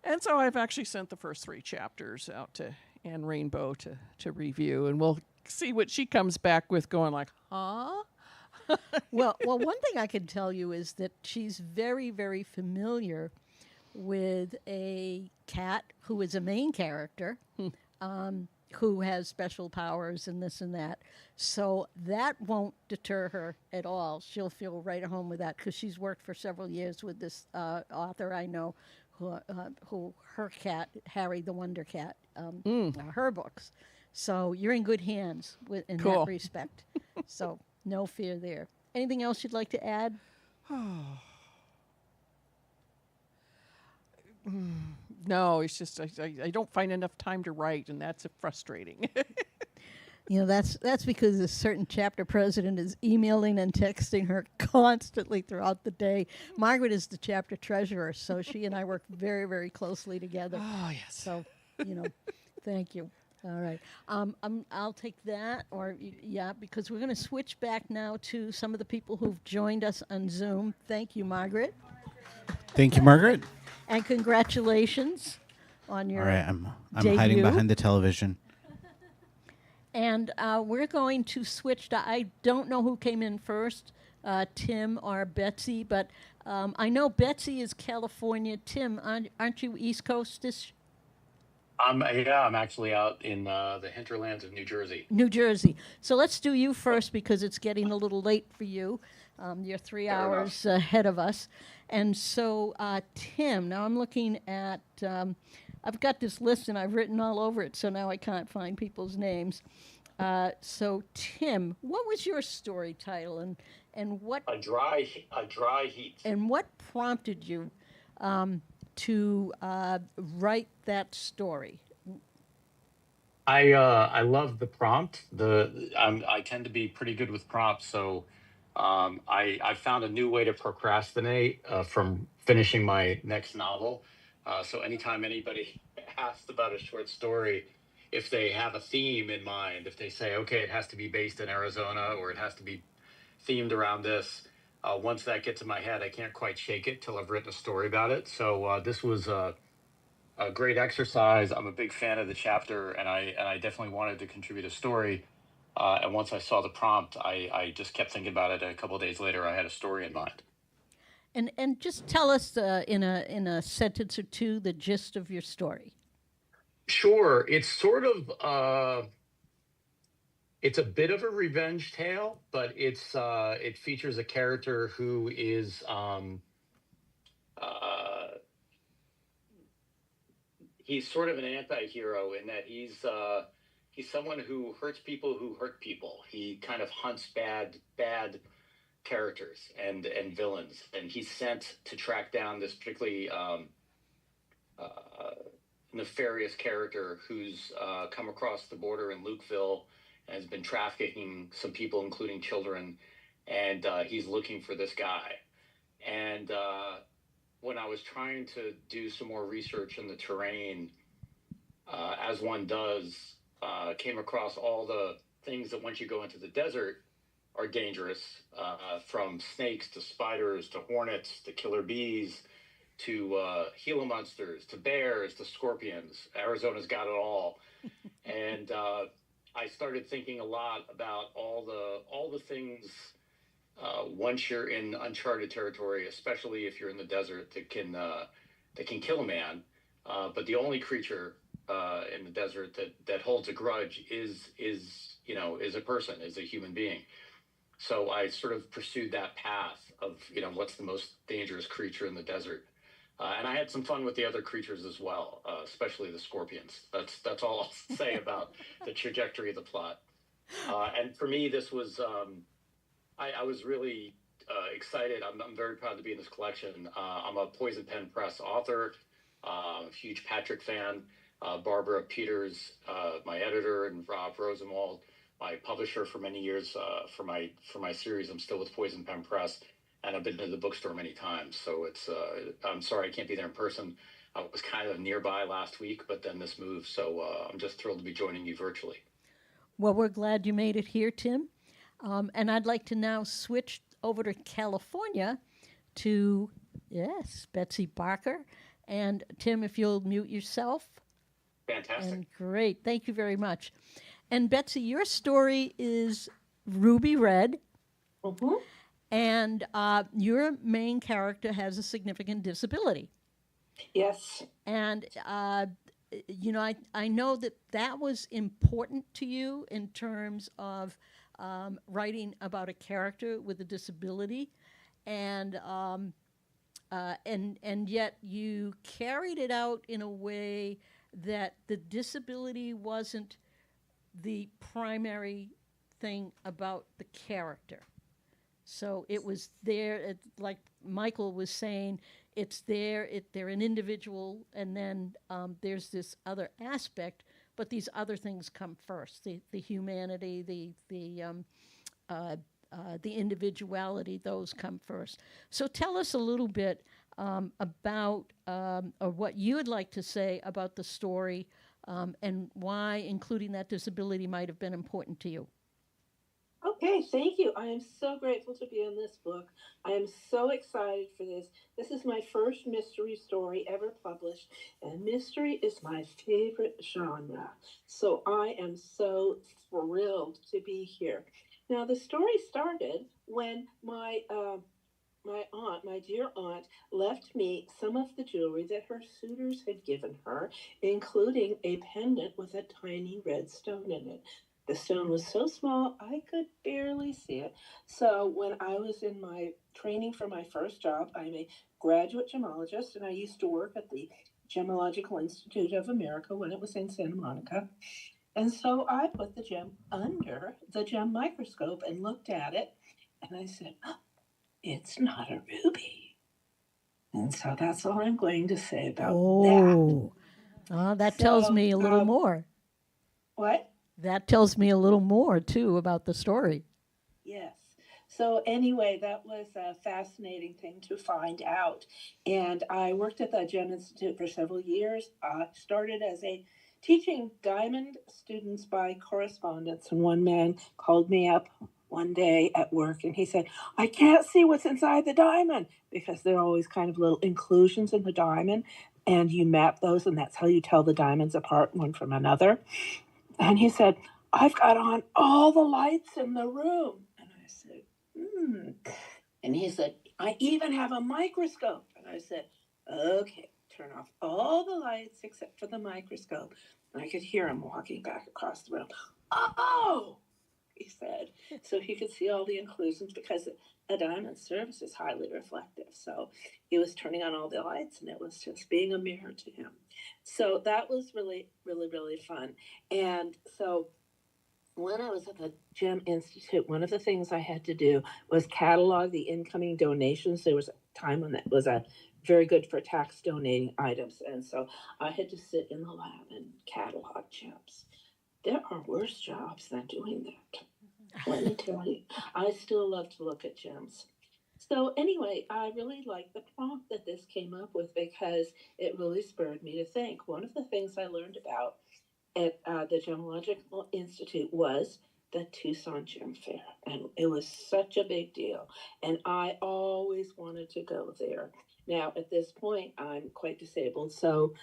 And so I've actually sent the first 3 chapters out to Anne Rainbow to review, and we'll see what she comes back with, going like, huh? Well, one thing I can tell you is that she's very, very familiar with a cat who is a main character, who has special powers and this and that. So that won't deter her at all. She'll feel right at home with that because she's worked for several years with this author I know, who her cat, Harry the Wonder Cat, are her books. So you're in good hands in Cool. that respect. So no fear there. Anything else you'd like to add? No, it's just I don't find enough time to write, and that's frustrating. That's because a certain chapter president is emailing and texting her constantly throughout the day. Margaret is the chapter treasurer, so she and I work very, very closely together. Oh, yes. So, thank you. All right. I'll take that, because we're going to switch back now to some of the people who've joined us on Zoom. Thank you, Margaret. Thank you, Margaret. And congratulations on your All right, I'm debut. hiding behind the television. And we're going to switch to, I don't know who came in first, Tim or Betsy, but I know Betsy is California. Tim, aren't you East Coast-ish? I'm actually out in the hinterlands of New Jersey. New Jersey. So let's do you first because it's getting a little late for you. You're 3 Fair hours ahead of us. And so, Tim, now I'm looking at, I've got this list and I've written all over it, so now I can't find people's names. So, Tim, what was your story title and what... A dry heat. And what prompted you to write that story? I love the prompt. I tend to be pretty good with prompts, so I found a new way to procrastinate from finishing my next novel. So anytime anybody asks about a short story, if they have a theme in mind, if they say, okay, it has to be based in Arizona or it has to be themed around this, once that gets in my head, I can't quite shake it till I've written a story about it. So this was a great exercise. I'm a big fan of the chapter, and I definitely wanted to contribute a story. And once I saw the prompt, I just kept thinking about it. A couple of days later, I had a story in mind. And just tell us in a sentence or two the gist of your story. Sure, it's sort of it's a bit of a revenge tale, but it features a character who is he's sort of an anti-hero in that he's someone who hurts people who hurt people. He kind of hunts bad characters and villains, and he's sent to track down this particularly nefarious character who's come across the border in Lukeville and has been trafficking some people, including children, and he's looking for this guy. And when I was trying to do some more research in the terrain, as one does, came across all the things that once you go into the desert are dangerous, from snakes to spiders to hornets to killer bees to Gila monsters to bears to scorpions. Arizona's got it all. And I started thinking a lot about all the things once you're in uncharted territory, especially if you're in the desert, that can kill a man. But the only creature in the desert that holds a grudge is a person, is a human being. So I sort of pursued that path of what's the most dangerous creature in the desert, and I had some fun with the other creatures as well, especially the scorpions. That's all I'll say about the trajectory of the plot. And for me, this was I was really excited. I'm very proud to be in this collection. I'm a Poison Pen Press author. Huge Patrick fan. Barbara Peters, my editor, and Rob Rosenwald, my publisher for many years for my series. I'm still with Poison Pen Press, and I've been to the bookstore many times. So it's I'm sorry I can't be there in person. I was kind of nearby last week, but then this moved, so I'm just thrilled to be joining you virtually. Well, we're glad you made it here, Tim. And I'd like to now switch over to California to, yes, Betsy Barker. And Tim, if you'll mute yourself. Fantastic. And great. Thank you very much. And Betsy, your story is Ruby Red. Mm-hmm. And your main character has a significant disability. Yes. And, you know, I know that was important to you in terms of writing about a character with a disability. And yet you carried it out in a way that the disability wasn't the primary thing about the character. So it was there, like Michael was saying, it's there, they're an individual, and then there's this other aspect, but these other things come first, the humanity, the individuality, those come first. So tell us a little bit about, or what you would like to say about the story, and why including that disability might have been important to you. Okay, thank you. I am so grateful to be in this book. I am so excited for this. This is my first mystery story ever published, and mystery is my favorite genre. So I am so thrilled to be here. Now, the story started when my aunt, my dear aunt, left me some of the jewelry that her suitors had given her, including a pendant with a tiny red stone in it. The stone was so small I could barely see it. So when I was in my training for my first job, I'm a graduate gemologist, and I used to work at the Gemological Institute of America when it was in Santa Monica. And so I put the gem under the gem microscope and looked at it, and I said, oh, it's not a ruby. And so that's all I'm going to say about that. That tells me a little more. What? That tells me a little more, too, about the story. Yes. So anyway, that was a fascinating thing to find out. And I worked at the Gem Institute for several years. I started as a teaching diamond students by correspondence. And one man called me up one day at work, and he said, I can't see what's inside the diamond, because there are always kind of little inclusions in the diamond, and you map those, and that's how you tell the diamonds apart one from another. And he said, I've got on all the lights in the room. And I said, And he said, I even have a microscope. And I said, okay, turn off all the lights except for the microscope. And I could hear him walking back across the room. Oh, he said. So he could see all the inclusions, because a diamond surface is highly reflective. So he was turning on all the lights, and it was just being a mirror to him. So that was really, really, really fun. And so when I was at the Gem Institute, one of the things I had to do was catalog the incoming donations. There was a time when that was very good for tax donating items. And so I had to sit in the lab and catalog gems. There are worse jobs than doing that. Let me tell you, I still love to look at gems. So anyway, I really like the prompt that this came up with, because it really spurred me to think. One of the things I learned about at the Gemological Institute was the Tucson Gem Fair, and it was such a big deal, and I always wanted to go there. Now, at this point, I'm quite disabled, so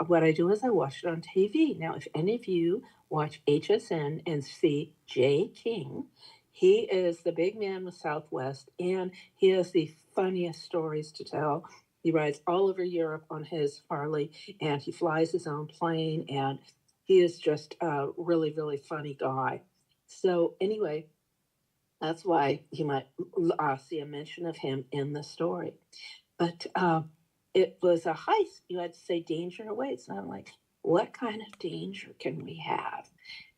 what I do is I watch it on TV. Now, if any of you watch HSN and see Jay King, he is the big man with Southwest, and he has the funniest stories to tell. He rides all over Europe on his Harley, and he flies his own plane, and he is just a really, really funny guy. So anyway, that's why you might see a mention of him in the story. But it was a heist. You had to say danger awaits. And I'm like, what kind of danger can we have?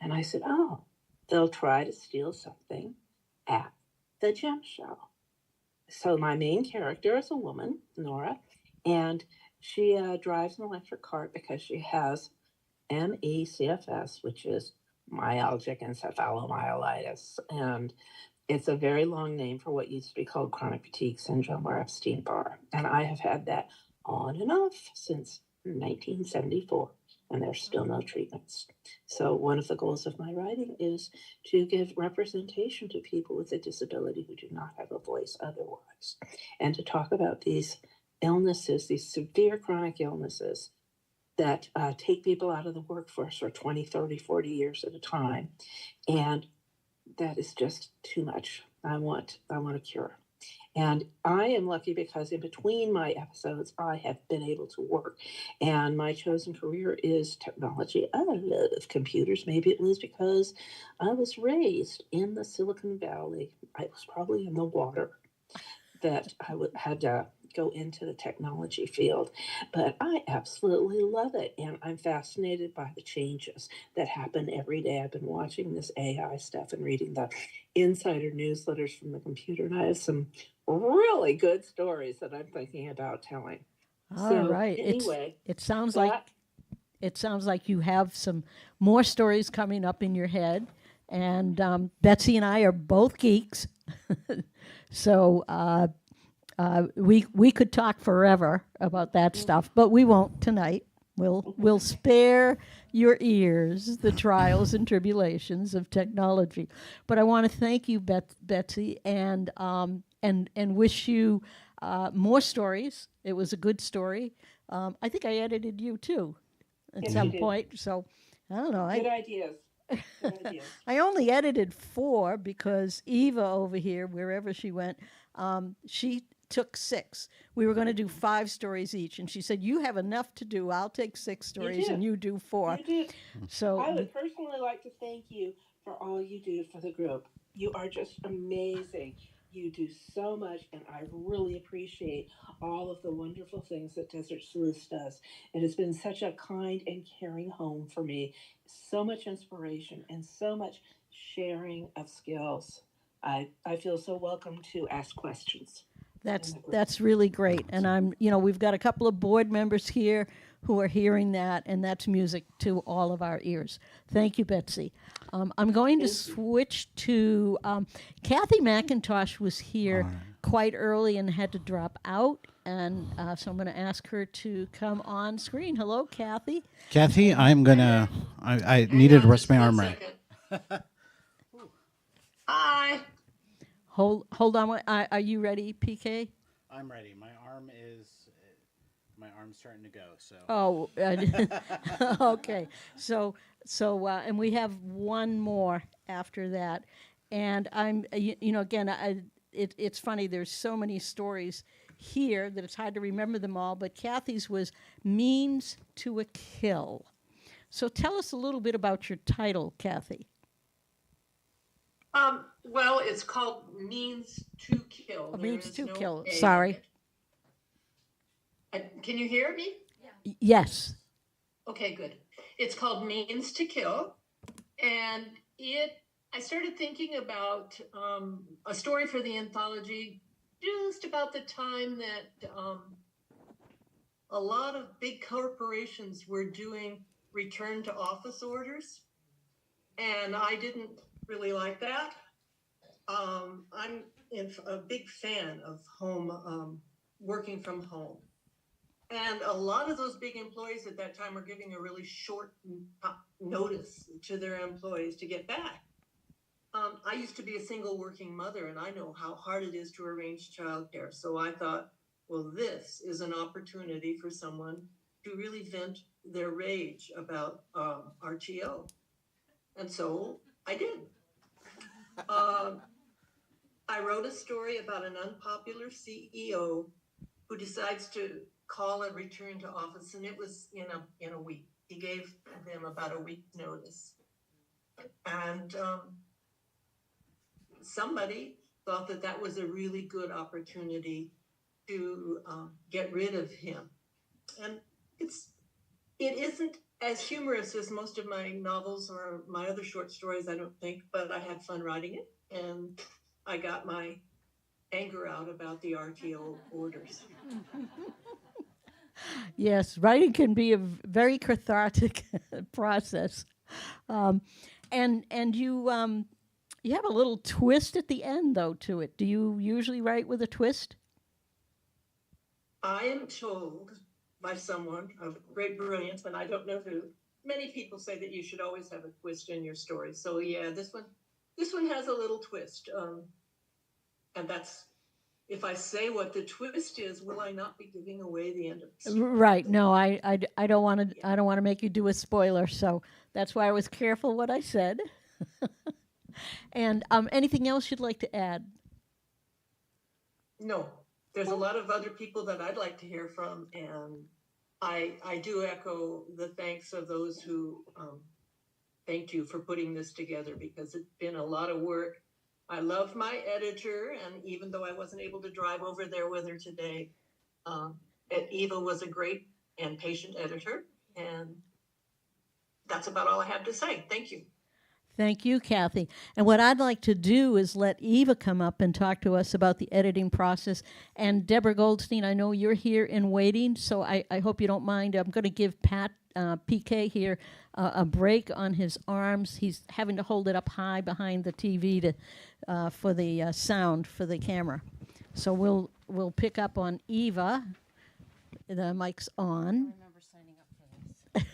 And I said, oh, they'll try to steal something at the gem show. So my main character is a woman, Nora, and She drives an electric cart because she has ME/CFS, which is myalgic encephalomyelitis, and it's a very long name for what used to be called chronic fatigue syndrome or Epstein-Barr. And I have had that on and off since 1974, and there's still no treatments. So one of the goals of my writing is to give representation to people with a disability who do not have a voice otherwise, and to talk about these illnesses, these severe chronic illnesses that take people out of the workforce for 20, 30, 40 years at a time. And that is just too much. I want a cure. And I am lucky because in between my episodes, I have been able to work. And my chosen career is technology. I love computers. Maybe it was because I was raised in the Silicon Valley. I was probably in the water that had to go into the technology field. But I absolutely love it. And I'm fascinated by the changes that happen every day. I've been watching this AI stuff and reading the insider newsletters from the computer. And I have some really good stories that I'm thinking about telling. All right. Anyway, It sounds like you have some more stories coming up in your head. And Betsy and I are both geeks. So we could talk forever about that stuff, but we won't tonight. We'll spare your ears the trials and tribulations of technology. But I want to thank you, Betsy, and wish you more stories. It was a good story. I think I edited you too at Yes, some you did. point. So I don't know. Good ideas. Good ideas. I only edited 4 because Eva over here, wherever she went, she took 6. We were going to do 5 stories each, and she said, "You have enough to do. I'll take 6 stories, do. and you do 4." You do. So I would personally like to thank you for all you do for the group. You are just amazing. You do so much, and I really appreciate all of the wonderful things that Desert Sleuths does. It has been such a kind and caring home for me. So much inspiration and so much sharing of skills. I feel so welcome to ask questions. that's really great. And we've got a couple of board members here who are hearing that, and that's music to all of our ears. Thank you, Betsy. I'm going to switch to Kathy McIntosh was here quite early and had to drop out, and so I'm going to ask her to come on screen. Hello, Kathy. Kathy, I needed to rest my arm right. Hi. Hold on. Are you ready, PK? I'm ready. My arm's starting to go. So. Oh, okay. So and we have one more after that, and I'm again it's funny. There's so many stories here that it's hard to remember them all. But Kathy's was Means to a Kill. So tell us a little bit about your title, Kathy. Well, it's called Means to Kill. Means to Kill. A Sorry. Can you hear me? Yes. Okay, good. It's called Means to Kill, and I started thinking about a story for the anthology just about the time that a lot of big corporations were doing return to office orders, and I didn't really like that. I'm a big fan of home working from home. And a lot of those big employees at that time were giving a really short notice to their employees to get back. I used to be a single working mother, and I know how hard it is to arrange childcare. So I thought, well, this is an opportunity for someone to really vent their rage about RTO. And so I did. I wrote a story about an unpopular CEO who decides to call and return to office, and it was in a week. He gave them about a week's notice, and somebody thought that was a really good opportunity to get rid of him. And it isn't as humorous as most of my novels or my other short stories, I don't think, but I had fun writing it, and I got my anger out about the RTO orders. Yes, writing can be a very cathartic process. Um, and you have a little twist at the end though to it. Do you usually write with a twist? I am told by someone of great brilliance, and I don't know who. Many people say that you should always have a twist in your story. So yeah, this one has a little twist, and that's if I say what the twist is, will I not be giving away the end of the story? Right. No, I don't want to. I don't want to make you do a spoiler. So that's why I was careful what I said. And anything else you'd like to add? No, there's a lot of other people that I'd like to hear from, and I do echo the thanks of those who thanked you for putting this together because it's been a lot of work. I love my editor, and even though I wasn't able to drive over there with her today, Eva was a great and patient editor, and that's about all I have to say. Thank you. Thank you, Kathy. And what I'd like to do is let Eva come up and talk to us about the editing process. And Deborah Goldstein, I know you're here in waiting, so I hope you don't mind. I'm going to give Pat PK here a break on his arms. He's having to hold it up high behind the TV to for the sound for the camera. So we'll pick up on Eva. The mic's on. I remember signing up for this.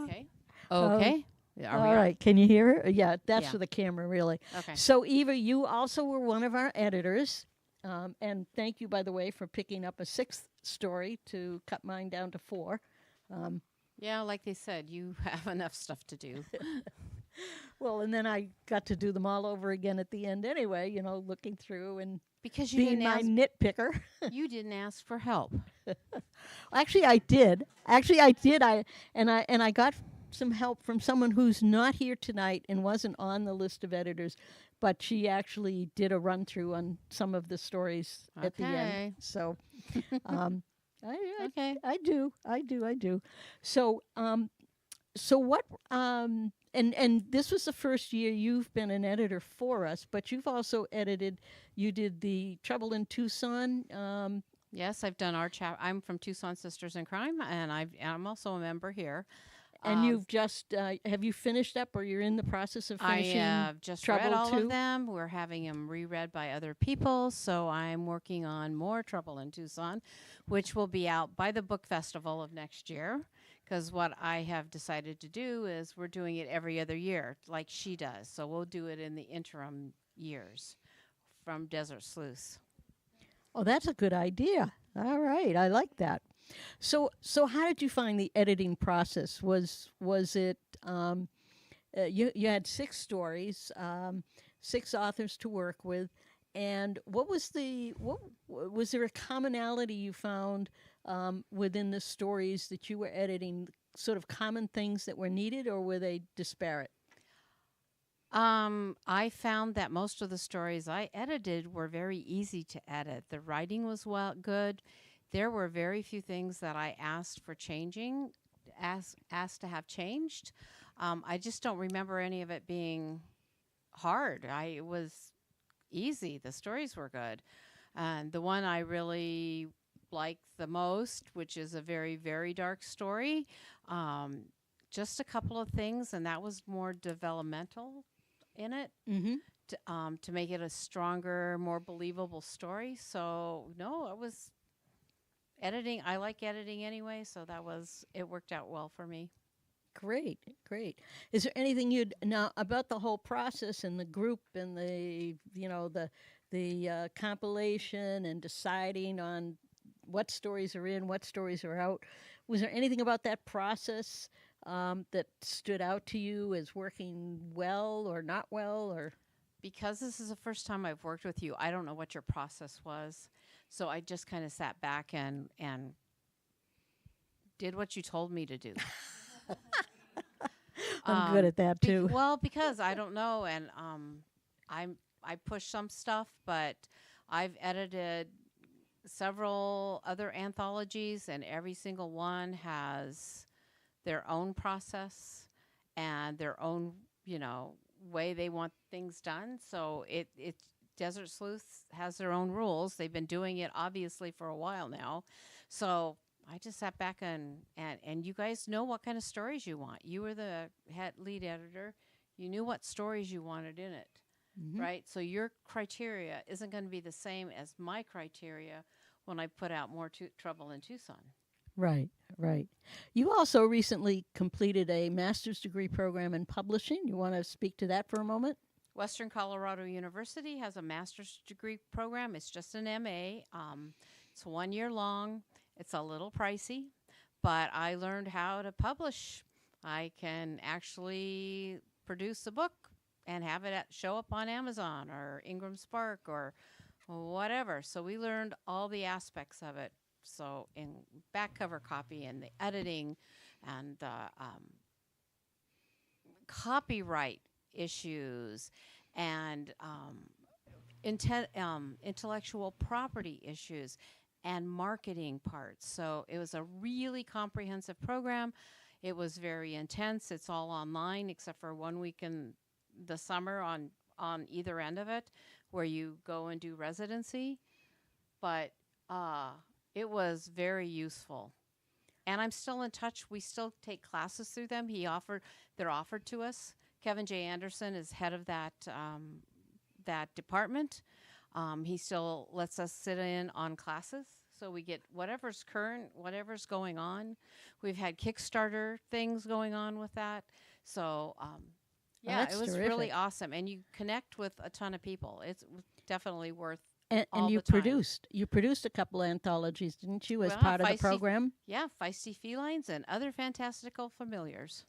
Okay. Okay. Are we All on? right. Can you hear her? Yeah, that's Yeah. for the camera, really. Okay. So, Eva, you also were one of our editors. And thank you, by the way, for picking up a sixth story to cut mine down to 4. Yeah, like they said, you have enough stuff to do. Well, and then I got to do them all over again at the end anyway, looking through and Because you being didn't my ask, nitpicker. you didn't ask for help. Actually, I did. I got some help from someone who's not here tonight and wasn't on the list of editors, but she actually did a run through on some of the stories at the Okay. end. So, Okay. I do. So, so what? And this was the first year you've been an editor for us, but you've also edited. You did the Trouble in Tucson. Yes, I've done our I'm from Tucson Sisters in Crime, and I'm also a member here. And you've just have you finished up, or you're in the process of finishing? I have just Trouble read all too? of them. We're having them reread by other people, so I'm working on more Trouble in Tucson, which will be out by the book festival of next year. Because what I have decided to do is we're doing it every other year, like she does. So we'll do it in the interim years from Desert Sleuths. Oh, that's a good idea. All right, I like that. So how did you find the editing process? Was it you had 6 stories, 6 authors to work with, and what was there a commonality you found within the stories that you were editing? Sort of common things that were needed, or were they disparate? I found that most of the stories I edited were very easy to edit. The writing was good. There were very few things that I asked for changing, asked to have changed. I just don't remember any of it being hard. It was easy. The stories were good. And the one I really liked the most, which is a very, very dark story, just a couple of things, and that was more developmental in it. Mm-hmm. To make it a stronger, more believable story. So no, it was editing. I like editing anyway, so it worked out well for me. Great. Is there anything now about the whole process and the group and the compilation and deciding on what stories are in, what stories are out? Was there anything about that process that stood out to you as working well or not well, or? Because this is the first time I've worked with you, I don't know what your process was. So I just kind of sat back and did what you told me to do. I'm good at that too. Because I don't know, and I push some stuff, but I've edited several other anthologies, and every single one has their own process and their own, way they want things done. So Desert Sleuths has their own rules. They've been doing it obviously for a while now. So I just sat back and you guys know what kind of stories you want. You were the head lead editor. You knew what stories you wanted in it, right? So your criteria isn't going to be the same as my criteria when I put out More Trouble in Tucson. Right, right. You also recently completed a master's degree program in publishing. You want to speak to that for a moment? Western Colorado University has a master's degree program. It's just an MA. It's 1 year long. It's a little pricey, but I learned how to publish. I can actually produce a book and have it show up on Amazon or Ingram Spark or whatever. So we learned all the aspects of it. So in back cover copy and the editing and the copyright issues and intellectual property issues and marketing parts. So it was a really comprehensive program. It was very intense. It's all online except for 1 week in the summer on either end of it where you go and do residency. But it was very useful. And I'm still in touch. We still take classes through them. They're offered to us. Kevin J. Anderson is head of that department. He still lets us sit in on classes, so we get whatever's current, whatever's going on. We've had Kickstarter things going on with that. So yeah, that's it was really terrific. awesome, and you connect with a ton of people. It's definitely worth. And all you the time. produced a couple anthologies, didn't you, as Well, part of the program? Yeah, Feisty Felines and Other Fantastical Familiars.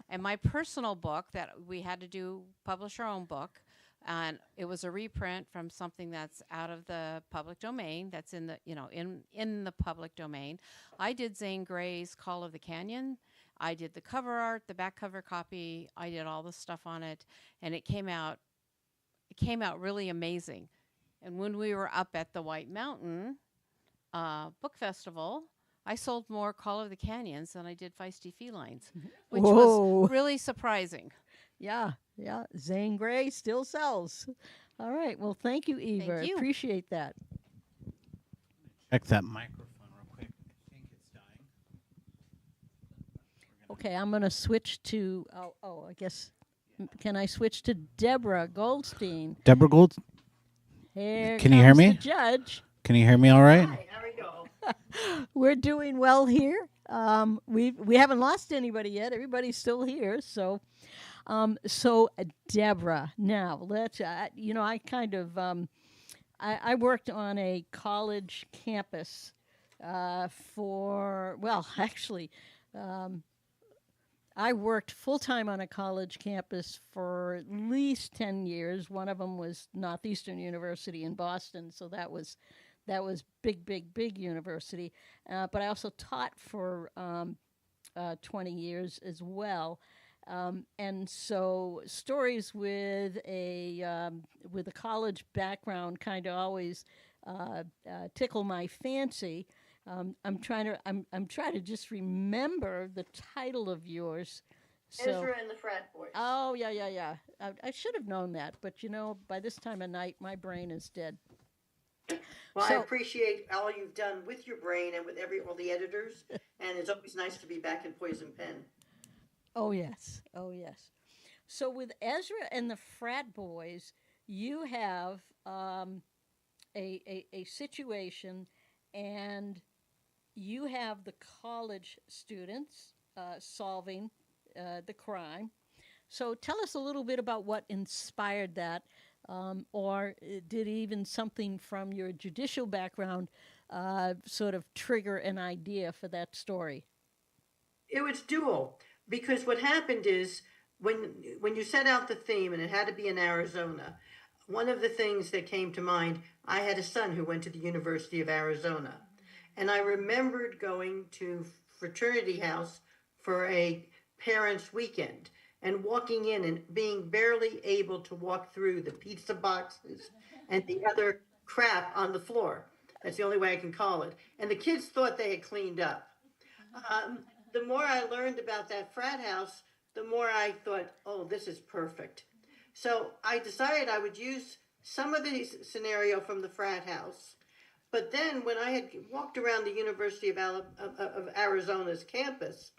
And my personal book that we had to publish our own book, and it was a reprint from something that's out of the public domain, that's in the in the public domain. I did Zane Grey's Call of the Canyon. I did the cover art, the back cover copy. I did all the stuff on it, and it came out really amazing. And when we were up at the White Mountain Book Festival, I sold more Call of the Canyons than I did Feisty Felines, which Whoa. was really surprising. Yeah, yeah. Zane Grey still sells. All right. Well, thank you, Eva. Thank you. Appreciate that. Check that microphone real quick. I think it's dying. Okay, I'm going to switch to. I guess. Can I switch to Deborah Goldstein? Deborah Gold, Here can you hear comes me? the judge. Can you hear me all right? Hi, there we go. We're doing well here. We haven't lost anybody yet. Everybody's still here. So, Deborah. Now let's. I kind of. I worked on a college campus actually. I worked full-time on a college campus for at least 10 years. One of them was Northeastern University in Boston, so that was big university. But I also taught for 20 years as well. And so stories with a college background kind of always tickle my fancy. I'm trying to just remember the title of yours. So, Ezra and the Frat Boys. oh yeah. I should have known that, but by this time of night, my brain is dead. Well, I So- appreciate all you've done with your brain and with all the editors, and it's always nice to be back in Poison Pen. Oh yes. So with Ezra and the Frat Boys, you have a situation, and you have the college students solving the crime. So tell us a little bit about what inspired that, or did even something from your judicial background sort of trigger an idea for that story? It was dual, because what happened is when you set out the theme and it had to be in Arizona, one of the things that came to mind, I had a son who went to the University of Arizona, and I remembered going to fraternity house for a parents' weekend and walking in and being barely able to walk through the pizza boxes and the other crap on the floor. That's the only way I can call it. And the kids thought they had cleaned up. The more I learned about that frat house, the more I thought, oh, this is perfect. So I decided I would use some of the scenario from the frat house. But then when I had walked around the University of Arizona's campus,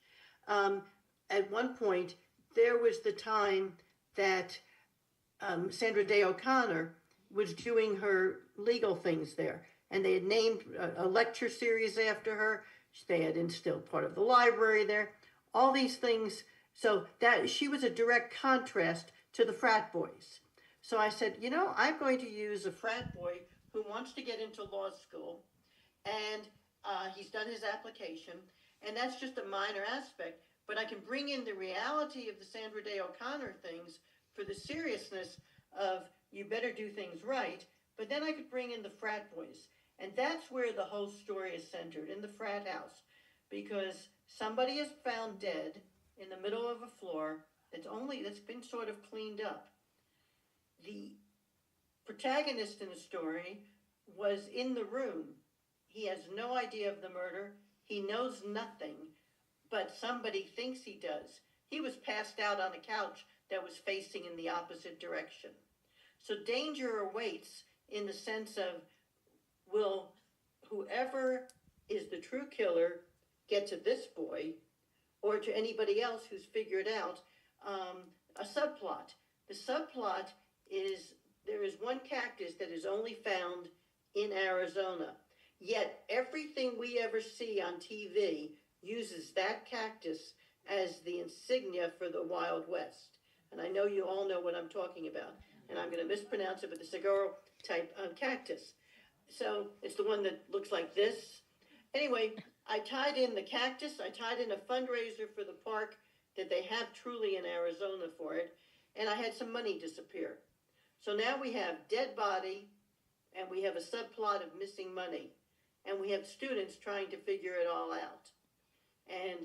at one point there was the time that Sandra Day O'Connor was doing her legal things there. And they had named a lecture series after her. They had instilled part of the library there. All these things. So that she was a direct contrast to the frat boys. So I said, you know, I'm going to use a frat boy who wants to get into law school. And he's done his application. And that's just a minor aspect. But I can bring in the reality of the Sandra Day O'Connor things for the seriousness of you better do things right. But then I could bring in the frat boys. And that's where the whole story is centered, in the frat house. Because somebody is found dead in the middle of a floor that's been sort of cleaned up. The protagonist in the story was in the room. He has no idea of the murder. He knows nothing, but somebody thinks he does. He was passed out on a couch that was facing in the opposite direction. So danger awaits in the sense of, will whoever is the true killer get to this boy or to anybody else who's figured out a subplot? The subplot is there is one cactus that is only found in Arizona, yet everything we ever see on TV uses that cactus as the insignia for the Wild West. And I know you all know what I'm talking about, and I'm going to mispronounce it, but the saguaro type cactus. So it's the one that looks like this. Anyway, I tied in the cactus. I tied in a fundraiser for the park that they have truly in Arizona for it. And I had some money disappear. So now we have dead body and we have a subplot of missing money. And we have students trying to figure it all out. And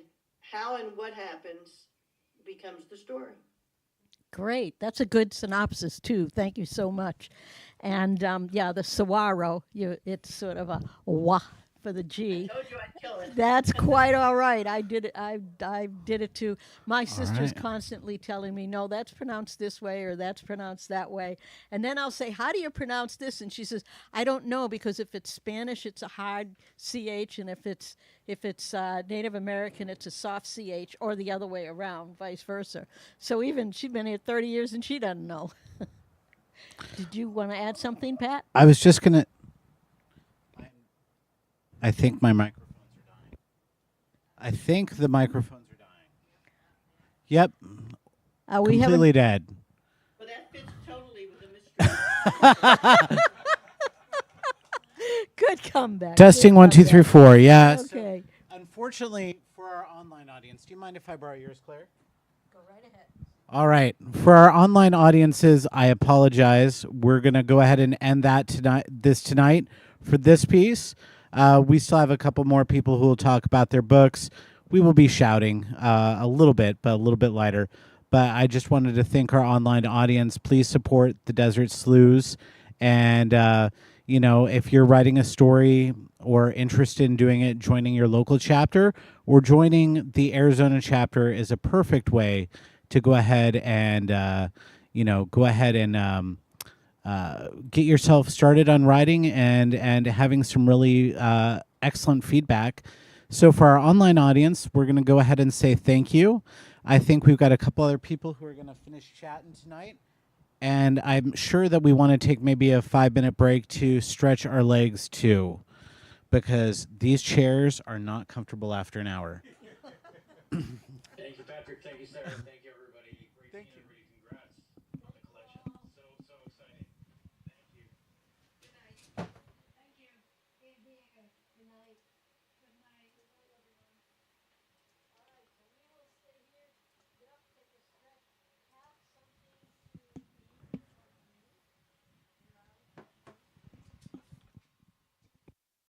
how and what happens becomes the story. Great. That's a good synopsis, too. Thank you so much. And yeah, the saguaro, it's sort of a wah for the G. I told you I'd kill it. That's quite all right. I did it. I did it too. My sister's right. constantly telling me, "No, that's pronounced this way or that's pronounced that way." And then I'll say, "How do you pronounce this?" And she says, "I don't know, because if it's Spanish, it's a hard ch, and if it's Native American, it's a soft ch, or the other way around, vice versa." So even she's been here 30 years and she doesn't know. Did you want to add something, Pat? I was just gonna. I think my microphones are dying. I think the microphones are dying. Yep, We completely dead. Well, that fits totally with the mystery. Good comeback. Testing Good 1, 2, 3, comeback. 4. Yeah. Okay. So, unfortunately, for our online audience, do you mind if I borrow yours, Claire? Go right ahead. All right. For our online audiences, I apologize. We're gonna go ahead and end that tonight for this piece. We still have a couple more people who will talk about their books. We will be shouting a little bit, but a little bit lighter. But I just wanted to thank our online audience. Please support the Desert Sleuths. And, if you're writing a story or interested in doing it, joining your local chapter or joining the Arizona chapter is a perfect way to go ahead and, get yourself started on writing and having some really excellent feedback. So for our online audience, we're going to go ahead and say thank you. I think we've got a couple other people who are going to finish chatting tonight. And I'm sure that we want to take maybe a 5-minute break to stretch our legs too, because these chairs are not comfortable after an hour. Thank you, Patrick. Thank you, Sarah. Thank you, everybody. Thank you. Everybody. Congrats on the collection. So exciting. Thank you. Good night. Thank you. Good night.